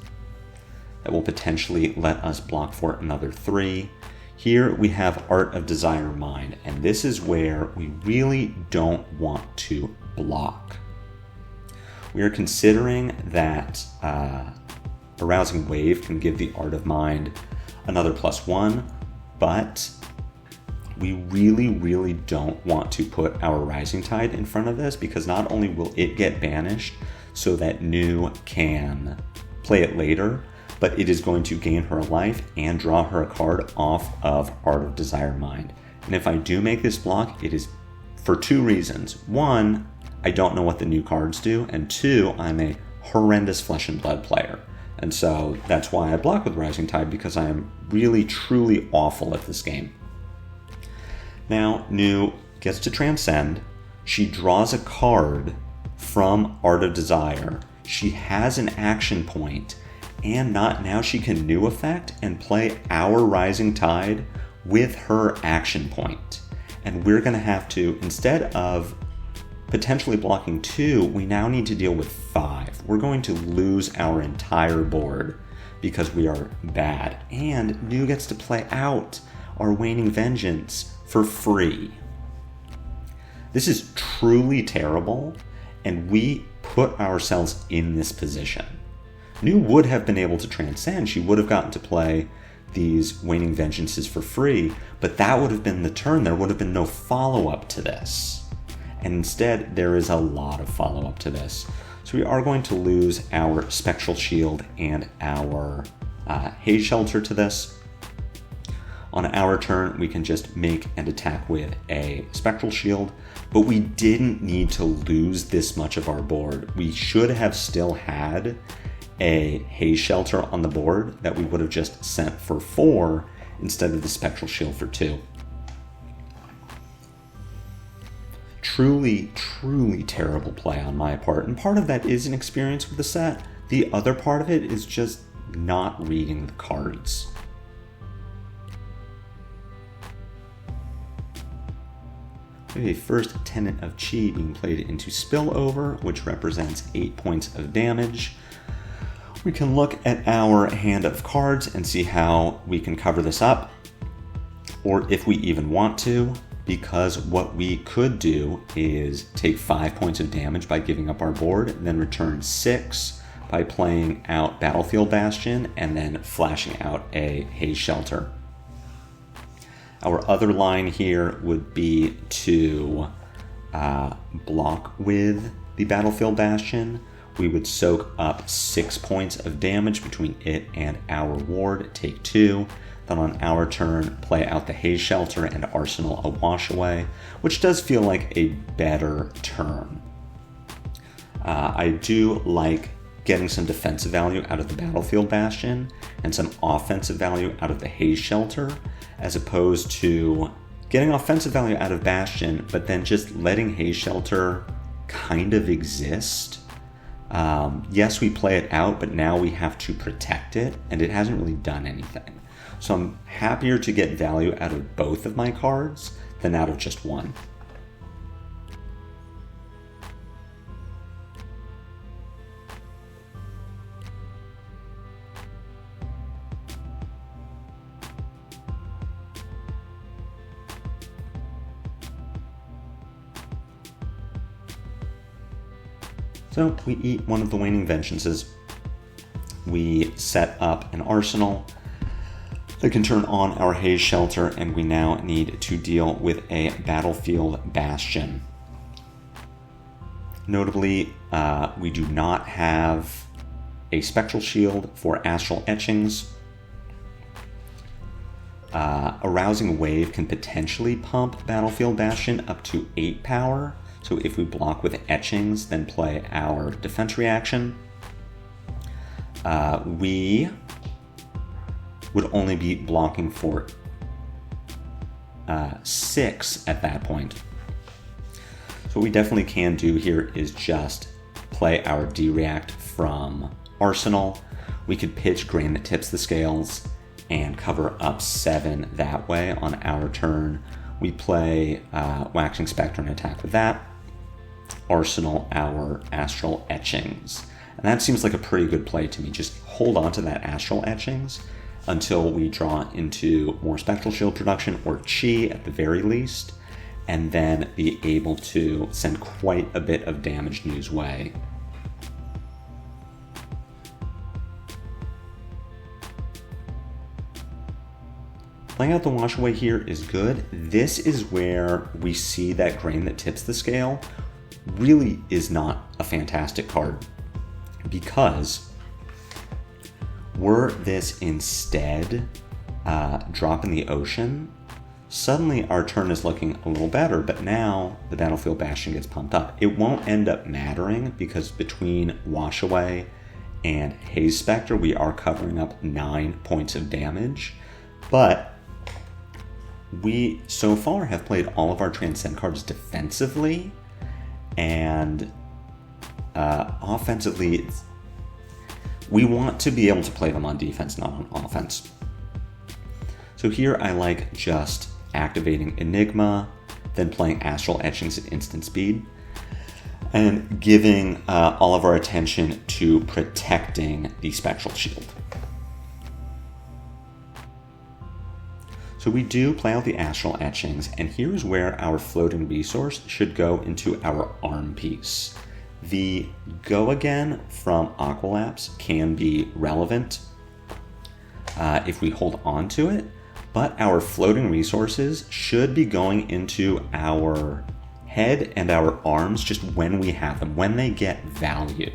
that will potentially let us block for another 3. Here we have Art of Desire Mind, and this is where we really don't want to block. We are considering that Arousing Wave can give the Art of Mind another +1, but we really don't want to put our Rising Tide in front of this, because not only will it get banished so that Nu can play it later, but it is going to gain her a life and draw her a card off of Art of Desire Mind. And if I do make this block, it is for 2 reasons. 1, I don't know what the new cards do, and 2, I'm a horrendous Flesh and Blood player. And so that's why I block with Rising Tide, because I am really truly awful at this game. Now, Nu gets to transcend. She draws a card from Art of Desire. She has an action point, and now she can Nu effect and play our Rising Tide with her action point. And we're going to have to, instead of potentially blocking 2, we now need to deal with 5. We're going to lose our entire board because we are bad. And Nu gets to play out our Waning Vengeance for free. This is truly terrible, and we put ourselves in this position. Nu would have been able to transcend. She would have gotten to play these Waning Vengeances for free, but that would have been the turn. There would have been no follow-up to this. And instead, there is a lot of follow-up to this. So we are going to lose our Spectral Shield and our Haze Shelter to this. On our turn, we can just make and attack with a Spectral Shield, but we didn't need to lose this much of our board. We should have still had a Haze Shelter on the board that we would have just sent for 4 instead of the Spectral Shield for 2. Truly terrible play on my part, and part of that is an experience with the set. The other part of it is just not reading the cards. We have a first Tenet of Chi being played into Spillover, which represents 8 points of damage. We can look at our hand of cards and see how we can cover this up, or if we even want to, because what we could do is take 5 points of damage by giving up our board, then return 6 by playing out Battlefield Bastion, and then flashing out a Haze Shelter. Our other line here would be to block with the Battlefield Bastion. We would soak up 6 points of damage between it and our ward, take 2. Then on our turn, play out the Haze Shelter and arsenal a Wash Away, which does feel like a better turn. I do like getting some defensive value out of the Battlefield Bastion and some offensive value out of the Haze Shelter, as opposed to getting offensive value out of Bastion, but then just letting Haze Shelter kind of exist. Yes, we play it out, but now we have to protect it, and it hasn't really done anything. So I'm happier to get value out of both of my cards than out of just one. So we eat one of the Waning Vengeances. We set up an arsenal that can turn on our Haze Shelter, and we now need to deal with a Battlefield Bastion. Notably, we do not have a Spectral Shield for Astral Etchings. Arousing Wave can potentially pump Battlefield Bastion up to 8 power. So if we block with Etchings, then play our defense reaction. We would only be blocking for 6 at that point. So what we definitely can do here is just play our D-React from Arsenal. We could pitch Grain that tips the scales and cover up 7 that way on our turn. We play Waxing Spectre and attack with that. Arsenal our Astral Etchings. And that seems like a pretty good play to me. Just hold on to that Astral Etchings until we draw into more Spectral Shield production, or Chi at the very least, and then be able to send quite a bit of damage Nu's way. Playing out the Wash Away here is good. This is where we see that Grain That Tips the Scale really is not a fantastic card, because were this instead Drop in the Ocean, suddenly our turn is looking a little better, but now the Battlefield Bastion gets pumped up. It won't end up mattering because between Wash Away and Haze Spectre, we are covering up 9 points of damage, but we so far have played all of our Transcend cards defensively, and offensively, we want to be able to play them on defense, not on offense. So here I like just activating Enigma, then playing Astral Etchings at instant speed, and giving all of our attention to protecting the Spectral Shield. So we do play out the Astral Etchings, and here's where our floating resource should go into our arm piece. The Go Again from Aqualapse can be relevant if we hold on to it, but our floating resources should be going into our head and our arms just when we have them, when they get value,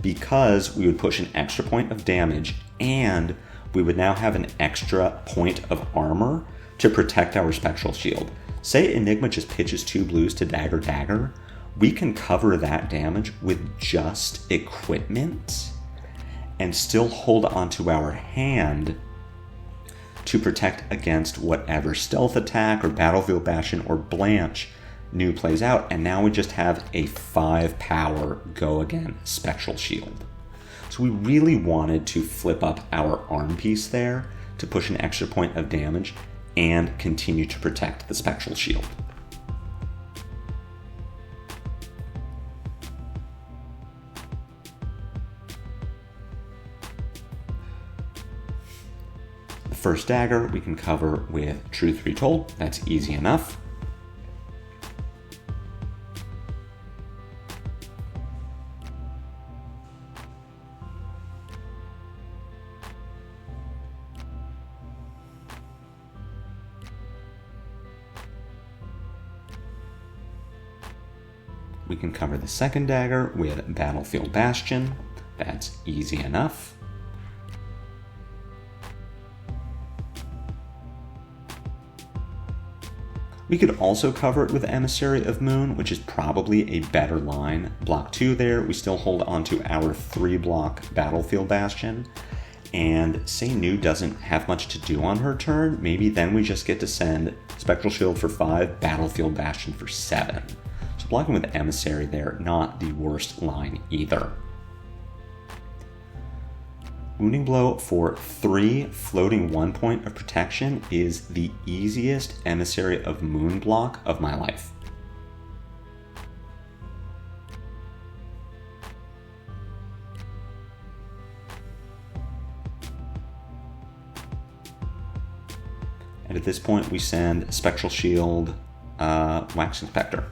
because we would push an extra point of damage and we would now have an extra point of armor to protect our Spectral Shield. Say Enigma just pitches 2 blues to Dagger, we can cover that damage with just equipment and still hold onto our hand to protect against whatever stealth attack or Battlefield Bastion or Blanche Nu plays out, and now we just have a 5 power Go Again Spectral Shield. So we really wanted to flip up our arm piece there to push an extra point of damage and continue to protect the Spectral Shield. The first dagger we can cover with Truth Retold. That's easy enough. We can cover the second dagger with Battlefield Bastion. That's easy enough. We could also cover it with Emissary of Moon, which is probably a better line. Block 2 there, we still hold onto our 3-block Battlefield Bastion. And say Nu doesn't have much to do on her turn, maybe then we just get to send Spectral Shield for 5, Battlefield Bastion for 7. So blocking with Emissary there, not the worst line either. Wounding Blow for 3, floating 1 point of protection is the easiest Emissary of Moon block of my life. And at this point we send Spectral Shield, Wax Inspector.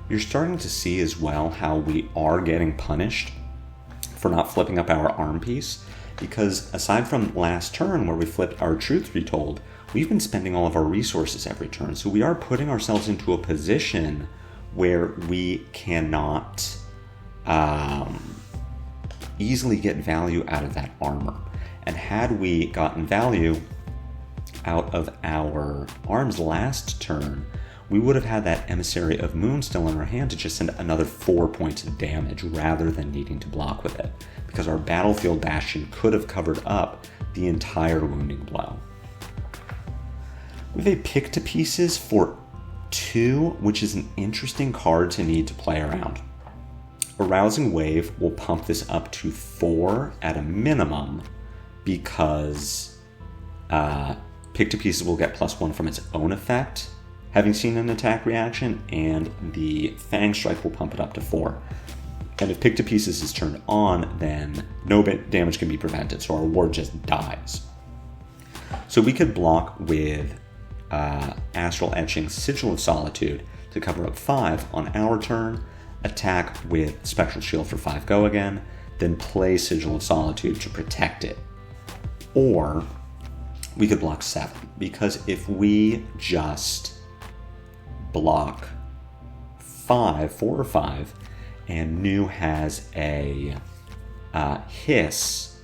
You're starting to see as well how we are getting punished for not flipping up our arm piece, because aside from last turn where we flipped our Truth Retold, we've been spending all of our resources every turn. So we are putting ourselves into a position where we cannot easily get value out of that armor. And had we gotten value out of our arms last turn, we would have had that Emissary of Moon still in our hand to just send another 4 points of damage rather than needing to block with it, because our Battlefield Bastion could have covered up the entire Wounding Blow. We have a Pick to Pieces for 2, which is an interesting card to need to play around. Arousing Wave will pump this up to 4 at a minimum because Pick to Pieces will get +1 from its own effect, having seen an attack reaction, and the Fang Strike will pump it up to 4. And if Pick to Pieces is turned on, then no damage can be prevented, so our ward just dies. So we could block with Astral Etching Sigil of Solitude to cover up 5 on our turn, attack with Spectral Shield for 5 go again, then play Sigil of Solitude to protect it. Or we could block 7, because if we just block 4 or 5, and Nu has a hiss,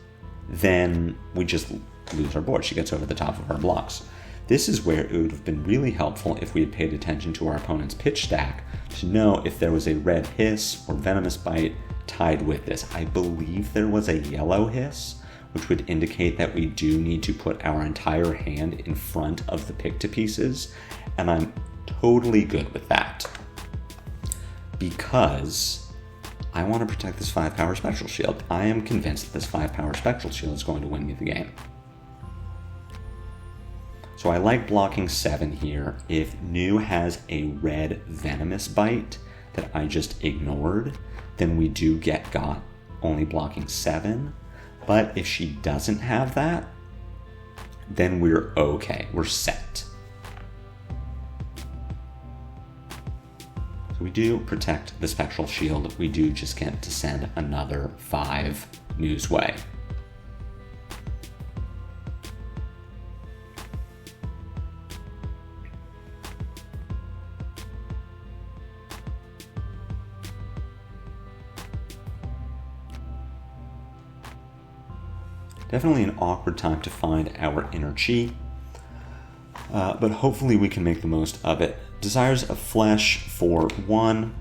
then we just lose our board. She gets over the top of our blocks. This is where it would have been really helpful if we had paid attention to our opponent's pitch stack to know if there was a red hiss or venomous bite tied with this. I believe there was a yellow hiss, which would indicate that we do need to put our entire hand in front of the Pick to Pieces, and I'm totally good with that because I want to protect this 5-power Spectral Shield. I am convinced that this 5-power Spectral Shield is going to win me the game. So I like blocking 7 here. If Nu has a red venomous bite that I just ignored, then we do get got, only blocking 7. But if she doesn't have that, then we're okay, we're set. So we do protect the Spectral Shield. We do just get to send another 5 Nu's way. Definitely an awkward time to find our inner chi, but hopefully we can make the most of it. Desires of Flesh for 1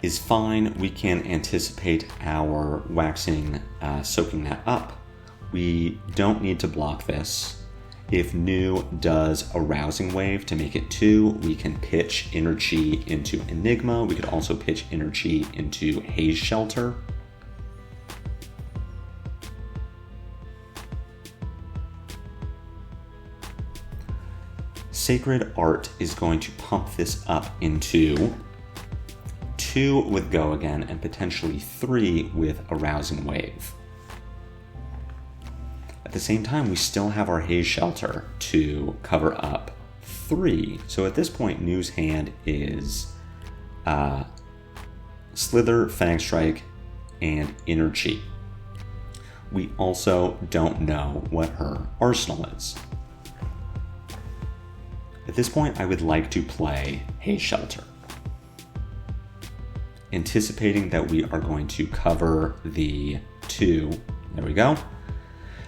is fine. We can anticipate our waxing, soaking that up. We don't need to block this. If Nu does a Rousing Wave to make it 2, we can pitch Inner Chi into Enigma. We could also pitch Inner Chi into Haze Shelter. Sacred Art is going to pump this up into 2 with Go Again and potentially 3 with a Rousing Wave. At the same time, we still have our Haze Shelter to cover up 3. So at this point, Nu's hand is Slither, Fang Strike, and Inner Chi. We also don't know what her arsenal is. At this point, I would like to play Haze Shelter, anticipating that we are going to cover the 2. There we go.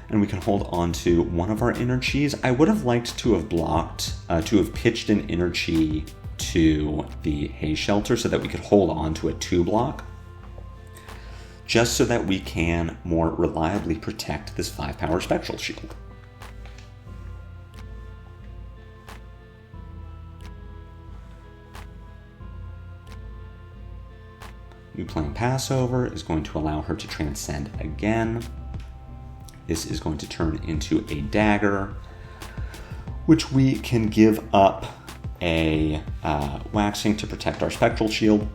And we can hold on to one of our Inner Chis. I would have liked to have blocked, to have pitched an Inner Chi to the Haze Shelter so that we could hold on to a 2 block, just so that we can more reliably protect this 5-power Spectral Shield. Nu playing Passover is going to allow her to transcend again. This is going to turn into a dagger, which we can give up a waxing to protect our Spectral Shield.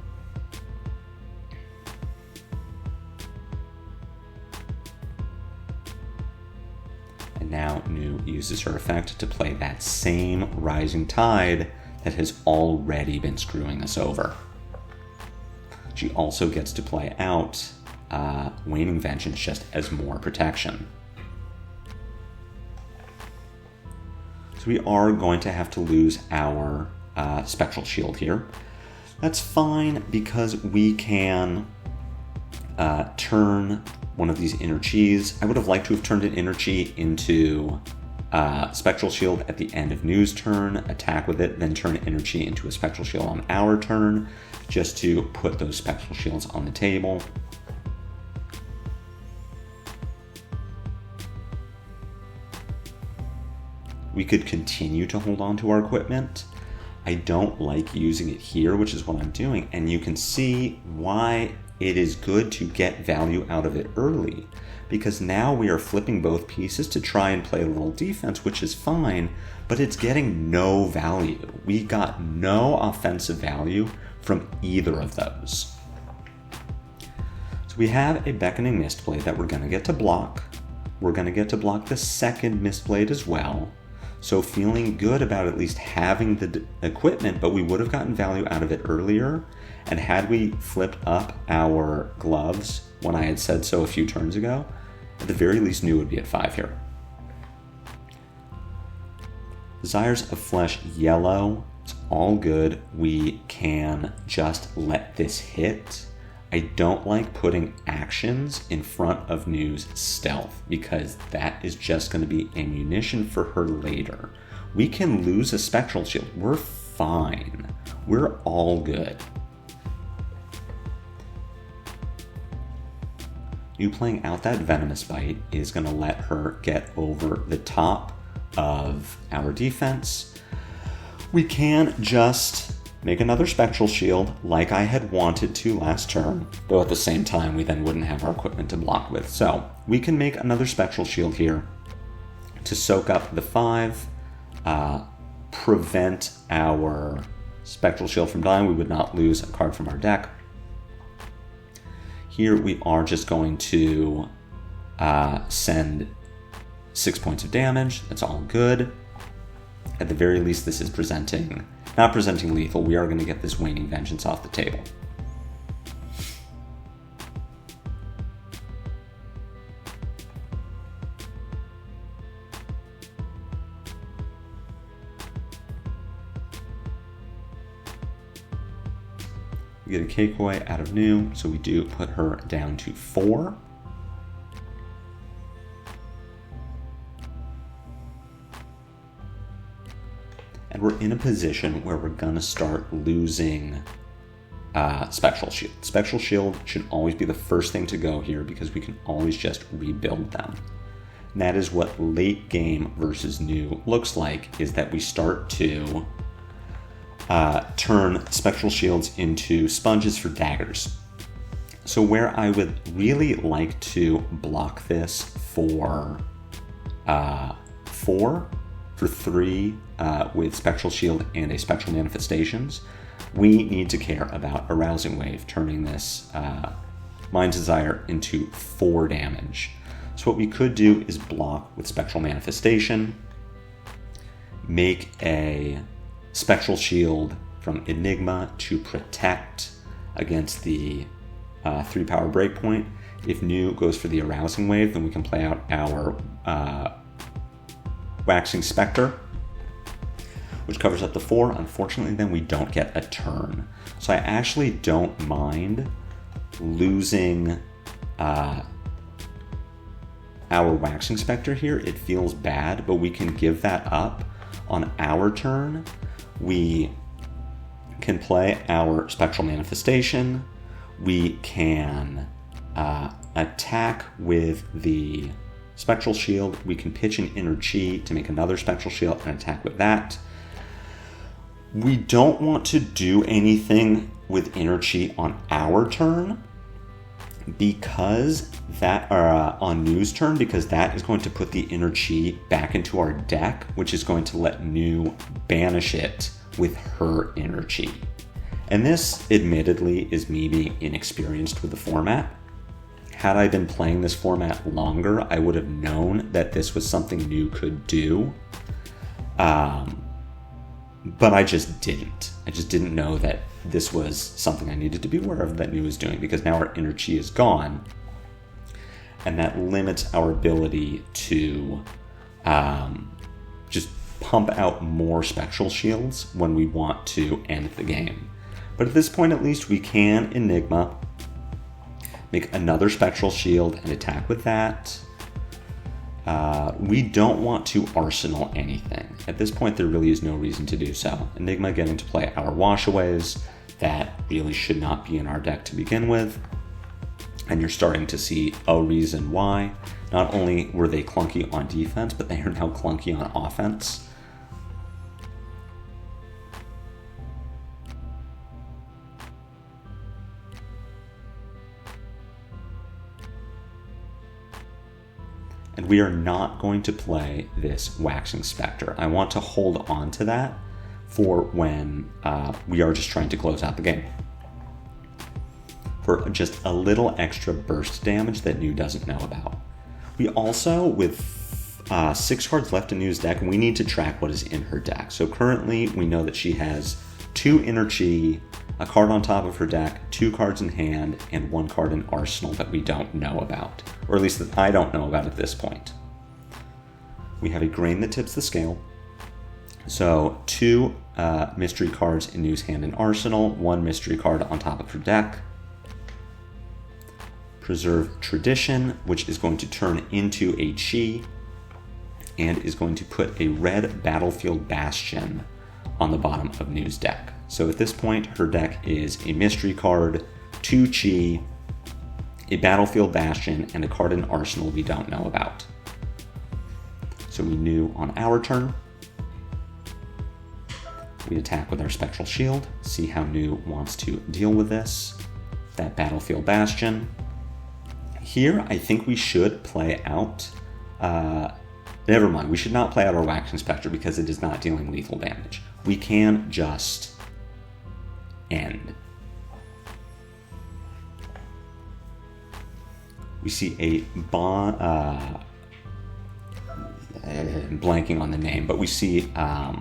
And now Nu uses her effect to play that same Rising Tide that has already been screwing us over. She also gets to play out Waning Vengeance just as more protection. So we are going to have to lose our Spectral Shield here. That's fine because we can turn one of these Inner Chis. I would have liked to have turned an Inner Chi into Spectral Shield at the end of Nu's turn, attack with it, then turn Inner Chi into a Spectral Shield on our turn, just to put those Spectral Shields on the table. We could continue to hold on to our equipment. I don't like using it here, which is what I'm doing. And you can see why it is good to get value out of it early, because now we are flipping both pieces to try and play a little defense, which is fine, but it's getting no value. We got no offensive value from either of those. So we have a Beckoning Mistblade that we're going to get to block. We're going to get to block the second Mistblade as well. So feeling good about at least having the equipment, but we would have gotten value out of it earlier. And had we flipped up our gloves when I had said so a few turns ago, at the very least knew it would be at 5 here. Desires of Flesh yellow, it's all good. We can just let this hit. I don't like putting actions in front of New's stealth because that is just going to be ammunition for her later. We can lose a Spectral Shield. We're fine. We're all good. You playing out that Venomous Bite is going to let her get over the top of our defense. We can just make another Spectral Shield like I had wanted to last turn, though at the same time we then wouldn't have our equipment to block with. So we can make another Spectral Shield here to soak up the 5, prevent our Spectral Shield from dying. We would not lose a card from our deck. Here we are just going to send 6 points of damage. That's all good. At the very least, this is not presenting lethal. We are going to get this Waning Vengeance off the table. We get a Keikoi out of New, so we do put her down to 4. And we're in a position where we're going to start losing Spectral Shield. Spectral Shield should always be the first thing to go here because we can always just rebuild them. And that is what late game versus New looks like, is that we start to turn Spectral Shields into sponges for daggers. So where I would really like to block this for 3 with Spectral Shield and a Spectral Manifestations, we need to care about Arousing Wave, turning this Mind's Desire into 4 damage. So what we could do is block with Spectral Manifestation, make a Spectral Shield from Enigma to protect against the 3 power breakpoint. If New goes for the Arousing Wave, then we can play out our Waxing Spectre, which covers up to 4. Unfortunately, then we don't get a turn. So I actually don't mind losing our Waxing Spectre here. It feels bad, but we can give that up on our turn. We can play our Spectral Manifestation. We can attack with the Spectral Shield. We can pitch an Inner Chi to make another Spectral Shield and attack with that. We don't want to do anything with Inner Chi on our turn because that on New's turn, because that is going to put the Inner Chi back into our deck, which is going to let New banish it with her Inner Chi. And this, admittedly, is me being inexperienced with the format. Had I been playing this format longer, I would have known that this was something New could do. But I just didn't. I just didn't know that this was something I needed to be aware of that New was doing, because now our Inner Chi is gone. And that limits our ability to just pump out more Spectral Shields when we want to end the game. But at this point, at least, we can Enigma, make another Spectral Shield and attack with that. We don't want to Arsenal anything. At this point, there really is no reason to do so. Enigma getting to play our Washaways, that really should not be in our deck to begin with. And you're starting to see a reason why. Not only were they clunky on defense, but they are now clunky on offense. And we are not going to play this Waxing Spectre. I want to hold on to that for when we are just trying to close out the game. For just a little extra burst damage that New doesn't know about. We also, with 6 cards left in New's deck, we need to track what is in her deck. So currently, we know that she has 2 Inner Chi, a card on top of her deck, 2 cards in hand, and 1 card in Arsenal that we don't know about. Or at least that I don't know about at this point. We have a Grain that tips the scale. So 2 mystery cards in New's hand and Arsenal, 1 mystery card on top of her deck. Preserve Tradition, which is going to turn into a Chi, and is going to put a red Battlefield Bastion on the bottom of New's deck. So at this point, her deck is a mystery card, 2 Chi, a Battlefield Bastion, and a card in Arsenal we don't know about. So we New on our turn. We attack with our Spectral Shield, see how New wants to deal with this. That Battlefield Bastion. Here, I think we should play out... never mind, we should not play out our Waxing Spectre because it is not dealing lethal damage. We can just end. We see a I'm blanking on the name, but we see a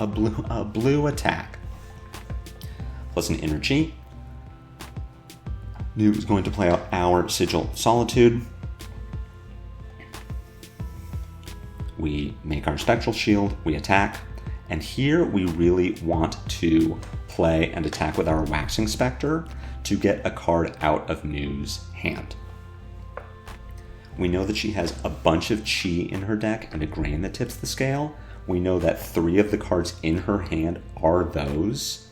blue attack plus an Inner Chi. New is going to play out our Sigil of Solitude. We make our Spectral Shield, we attack, and here we really want to play and attack with our Waxing Spectre to get a card out of New's hand. We know that she has a bunch of Chi in her deck and a Grain that tips the scale. We know that 3 of the cards in her hand are those.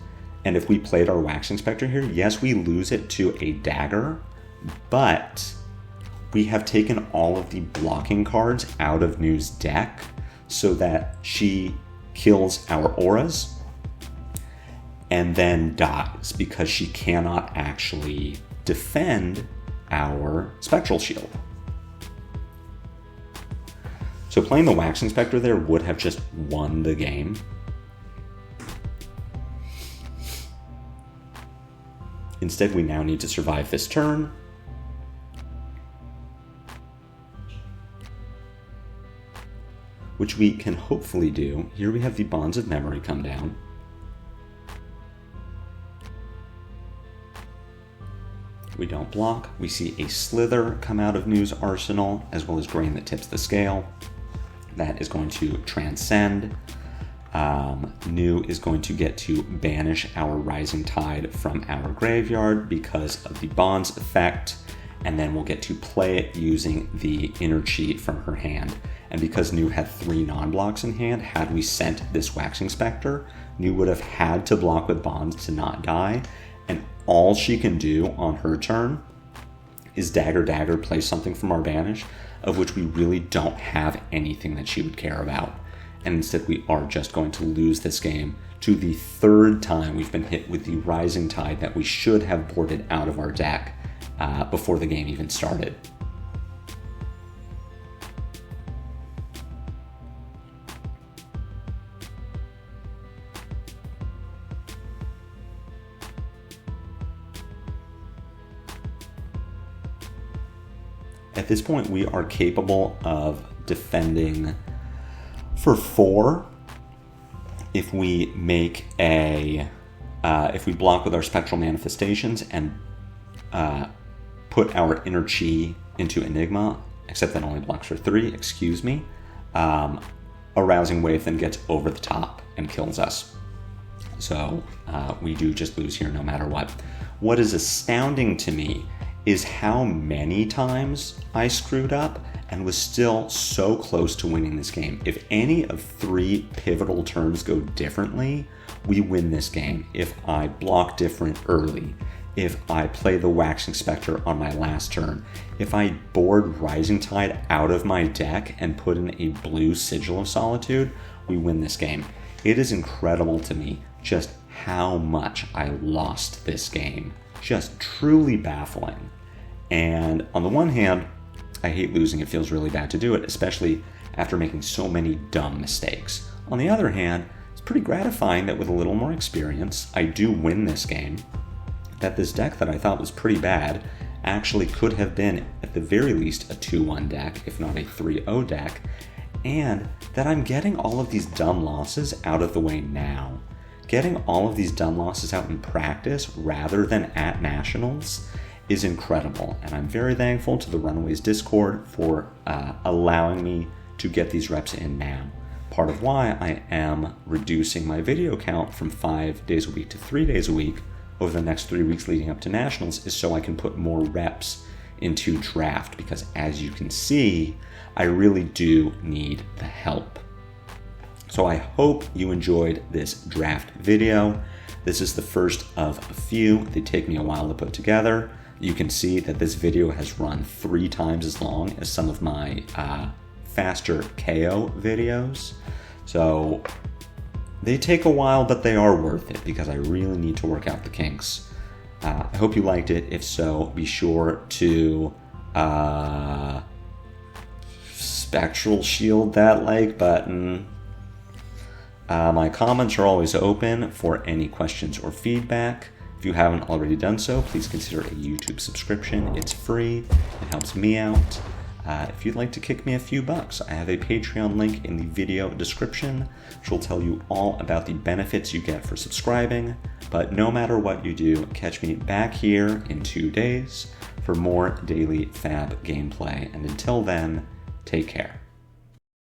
And if we played our Waxing Spectre here, yes, we lose it to a Dagger, but we have taken all of the blocking cards out of New's deck so that she kills our auras and then dies because she cannot actually defend our Spectral Shield. So playing the Waxing Spectre there would have just won the game. Instead, we now need to survive this turn. Which we can hopefully do. Here we have the Bonds of Memory come down. We don't block. We see a Slither come out of New's arsenal, as well as Grain that tips the scale. That is going to transcend. New is going to get to banish our Rising Tide from our graveyard because of the Bonds effect, and then we'll get to play it using the Inner Chi from her hand. And because New had 3 non-blocks in hand, had we sent this Waxing Spectre, New would have had to block with Bonds to not die, and all she can do on her turn is Dagger, play something from our banish, of which we really don't have anything that she would care about. And instead we are just going to lose this game to the 3rd time we've been hit with the Rising Tide that we should have boarded out of our deck before the game even started. At this point, we are capable of defending for 4 if we make if we block with our Spectral Manifestations and put our Inner Chi into Enigma, except that only blocks for 3, excuse me. Arousing Wave then gets over the top and kills us. So we do just lose here no matter what. What is astounding to me is how many times I screwed up and was still so close to winning this game. If any of 3 pivotal turns go differently, we win this game. If I block different early, if I play the Waxing Spectre on my last turn, if I board Rising Tide out of my deck and put in a blue Sigil of Solitude, we win this game. It is incredible to me just how much I lost this game. Just truly baffling. And on the one hand, I hate losing. It feels really bad to do it, especially after making so many dumb mistakes. On the other hand, it's pretty gratifying that with a little more experience, I do win this game, that this deck that I thought was pretty bad actually could have been, at the very least, a 2-1 deck, if not a 3-0 deck, and that I'm getting all of these dumb losses out of the way now. Getting all of these dumb losses out in practice rather than at Nationals is incredible, and I'm very thankful to the Runaways Discord for allowing me to get these reps in now. Part of why I am reducing my video count from 5 days a week to 3 days a week over the next 3 weeks leading up to Nationals is so I can put more reps into draft, because as you can see, I really do need the help. So I hope you enjoyed this draft video. This is the first of a few. They take me a while to put together. You can see that this video has run 3 times as long as some of my faster KO videos. So they take a while, but they are worth it because I really need to work out the kinks. I hope you liked it. If so, be sure to spectral shield that like button. My comments are always open for any questions or feedback. If you haven't already done so, please consider a YouTube subscription. It's free. It helps me out. If you'd like to kick me a few bucks, I have a Patreon link in the video description, which will tell you all about the benefits you get for subscribing. But no matter what you do, catch me back here in 2 days for more daily FaB gameplay. And until then, take care.